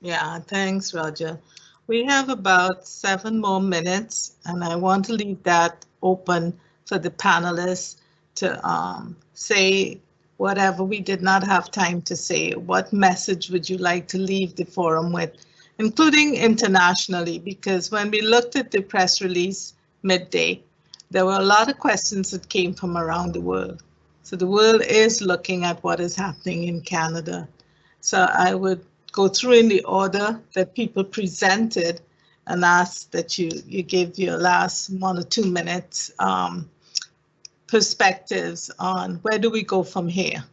Yeah, thanks, Roger. We have about 7 more minutes, and I want to leave that open for the panelists to say whatever we did not have time to say. What message would you like to leave the forum with, including internationally? Because when we looked at the press release midday, there were a lot of questions that came from around the world. So the world is looking at what is happening in Canada. So I would go through in the order that people presented and ask that you give your last 1 or 2 minutes perspectives on where do we go from here.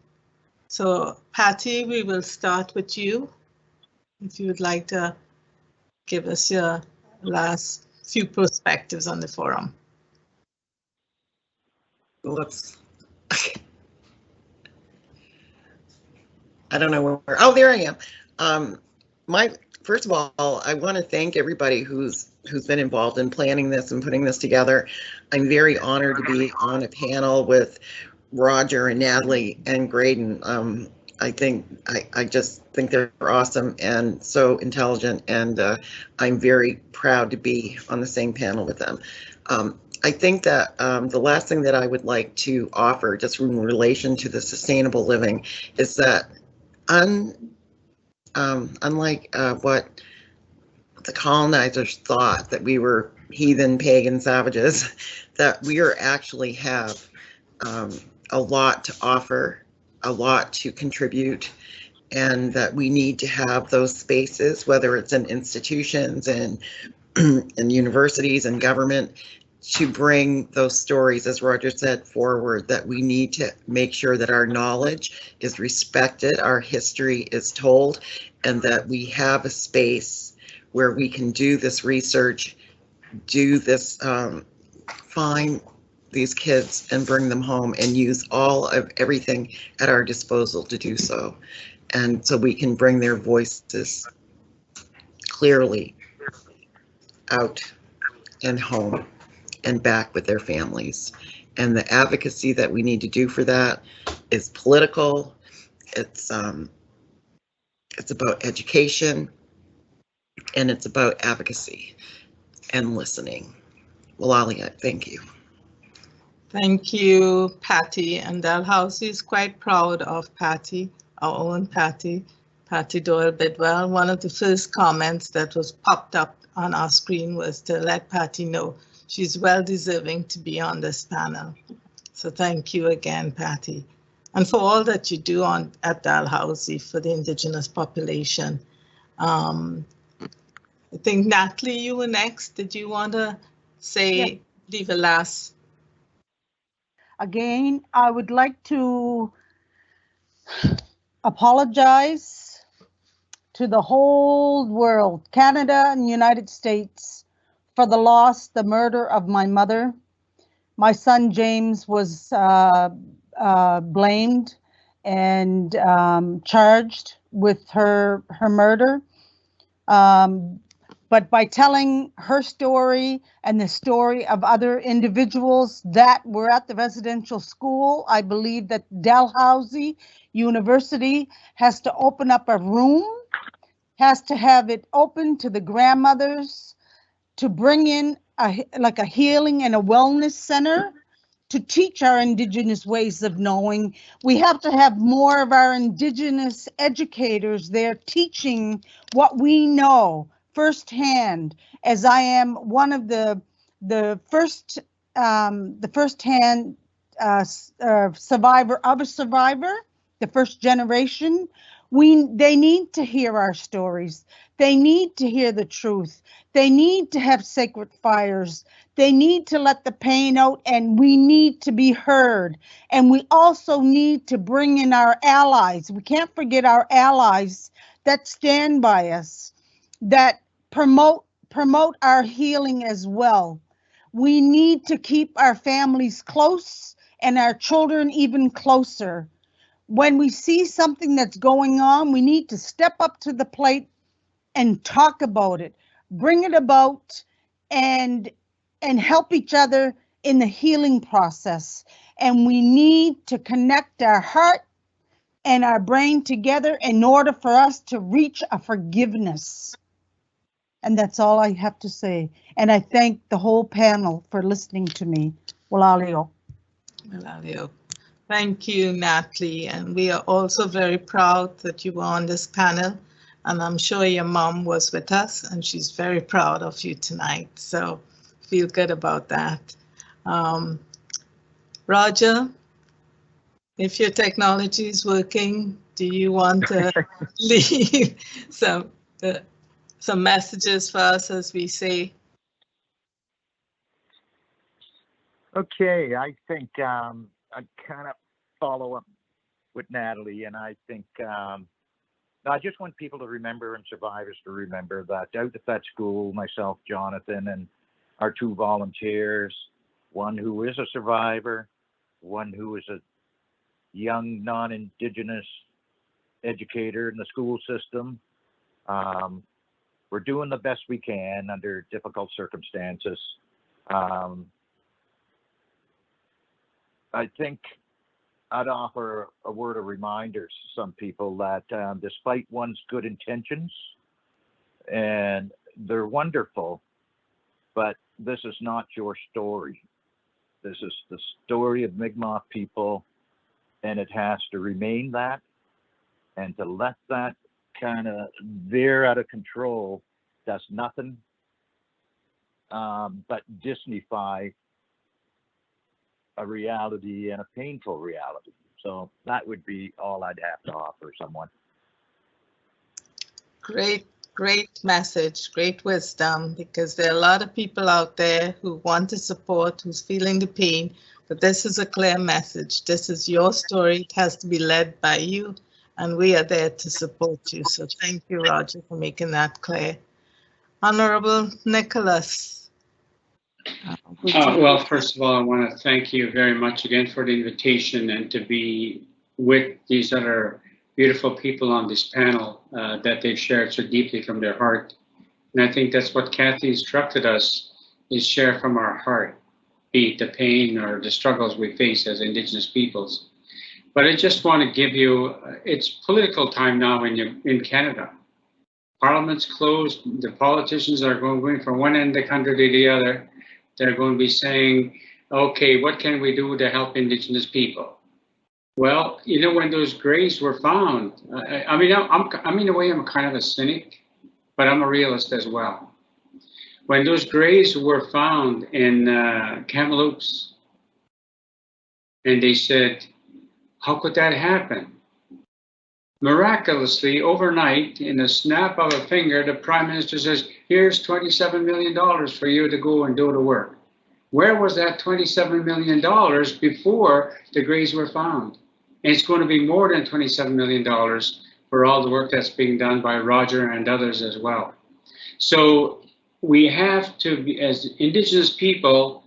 So Patty, we will start with you. If you would like to give us your last few perspectives on the forum. I don't know where. Oh, there I am. First of all, I want to thank everybody who's been involved in planning this and putting this together. I'm very honored to be on a panel with Roger and Natalie and Graydon. I just think they're awesome and so intelligent, and I'm very proud to be on the same panel with them. I think that the last thing that I would like to offer, just in relation to the sustainable living, is that unlike what the colonizers thought, that we were heathen, pagan savages, that we actually have a lot to offer, a lot to contribute, and that we need to have those spaces, whether it's in institutions and in universities and government, to bring those stories, as Roger said, forward, that we need to make sure that our knowledge is respected, our history is told, and that we have a space where we can do this research, do this, find these kids and bring them home and use all of everything at our disposal to do so. And so we can bring their voices clearly out and home and back with their families. And the advocacy that we need to do for that is political. It's about education, and it's about advocacy and listening. Well, Ali, thank you. Thank you, Patty. And Dalhousie is quite proud of Patty, our own Patty Doyle-Bedwell. One of the first comments that was popped up on our screen was to let Patty know she's well deserving to be on this panel. So thank you again, Patty. And for all that you do at Dalhousie for the Indigenous population. I think, Natalie, you were next. Did you want to say, leave a last? Again, I would like to apologize to the whole world, Canada and the United States, for the loss, the murder of my mother. My son James was blamed and charged with her murder. But by telling her story and the story of other individuals that were at the residential school, I believe that Dalhousie University has to open up a room, has to have it open to the grandmothers, to bring in like a healing and a wellness center to teach our Indigenous ways of knowing. We have to have more of our Indigenous educators there teaching what we know firsthand, as I am one of the first the first-hand survivor of a survivor, the first generation. They need to hear our stories. They need to hear the truth. They need to have sacred fires. They need to let the pain out, and we need to be heard. And we also need to bring in our allies. We can't forget our allies that stand by us, that promote our healing as well. We need to keep our families close and our children even closer. When we see something that's going on, we need to step up to the plate and talk about it, bring it about, and help each other in the healing process. And we need to connect our heart and our brain together in order for us to reach a forgiveness. And that's all I have to say. And I thank the whole panel for listening to me. Walalio. Walalio. Thank you, Natalie. And we are also very proud that you were on this panel. And I'm sure your mom was with us, and she's very proud of you tonight. So feel good about that. Roger, if your technology is working, do you want to leave some messages for us as we say? Okay, I think I kind of follow up with Natalie, and I think I just want people to remember, and survivors to remember, that out at that school, myself, Jonathan, and our two volunteers, one who is a survivor, one who is a young non-Indigenous educator in the school system. We're doing the best we can under difficult circumstances. I think I'd offer a word of reminders to some people that despite one's good intentions, and they're wonderful, but this is not your story. This is the story of Mi'kmaq people, and it has to remain that. And to let that kind of veer out of control does nothing but Disneyfy a reality, and a painful reality. So that would be all I'd have to offer someone. Great message, great wisdom, because there are a lot of people out there who want to support, who's feeling the pain, but this is a clear message. This is your story. It has to be led by you, and we are there to support you. So thank you, Roger, for making that clear. Honourable Nicholas. Well, first of all, I want to thank you very much again for the invitation and to be with these other beautiful people on this panel that they've shared so deeply from their heart. And I think that's what Kathy instructed us, is share from our heart, be it the pain or the struggles we face as Indigenous peoples. But I just want to give you, it's political time now in Canada. Parliament's closed, the politicians are going from one end of the country to the other. They're going to be saying, okay, what can we do to help Indigenous people? Well, you know, when those graves were found, I mean, in a way, I'm kind of a cynic, but I'm a realist as well. When those graves were found in Kamloops, and they said, how could that happen? Miraculously, overnight, in a snap of a finger, the Prime Minister says, here's $27 million for you to go and do the work. Where was that $27 million before the graves were found? And it's going to be more than $27 million for all the work that's being done by Roger and others as well. So we have to be, as Indigenous people,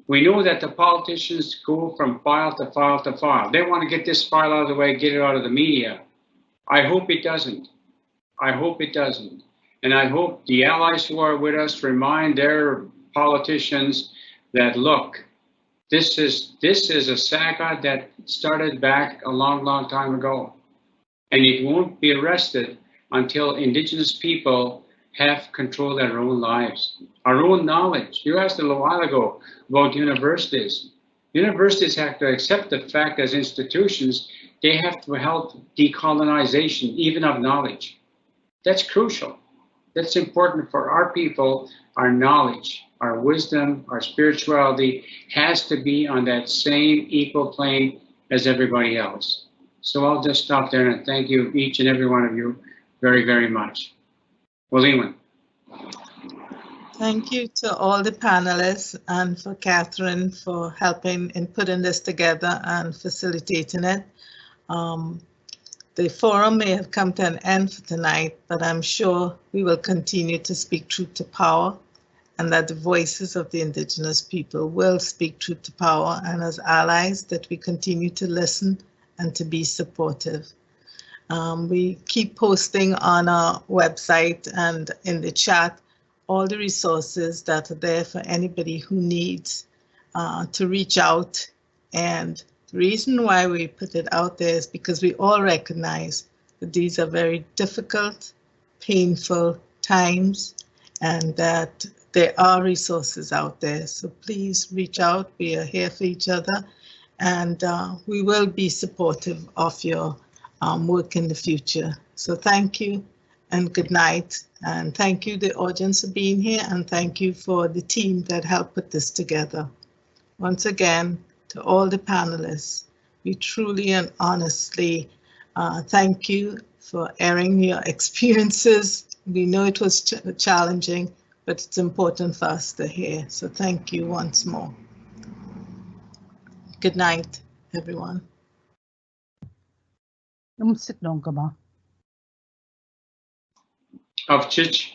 we know that the politicians go from file to file to file. They want to get this file out of the way, get it out of the media. I hope it doesn't. I hope it doesn't. And I hope the allies who are with us remind their politicians that, look, this is a saga that started back a long, long time ago. And it won't be arrested until Indigenous people have control of their own lives, our own knowledge. You asked a little while ago about universities. Universities have to accept the fact as institutions, they have to help decolonization, even of knowledge. That's crucial. that's important for our people, our knowledge, our wisdom, our spirituality has to be on that same equal plane as everybody else. So I'll just stop there and thank you, each and every one of you, very, very much. William. Thank you to all the panelists and for Catherine for helping in putting this together and facilitating it. The forum may have come to an end for tonight, but I'm sure we will continue to speak truth to power, and that the voices of the Indigenous people will speak truth to power, and as allies that we continue to listen and to be supportive. We keep posting on our website and in the chat all the resources that are there for anybody who needs to reach out. And the reason why we put it out there is because we all recognize that these are very difficult, painful times, and that there are resources out there. So please reach out. We are here for each other, and we will be supportive of your work in the future. So thank you and good night. And thank you, the audience, for being here, and thank you for the team that helped put this together. Once again, to all the panelists, we truly and honestly thank you for airing your experiences. We know it was challenging, but it's important for us to hear. So thank you once more. Good night, everyone. Sit down, come on. Of Chich.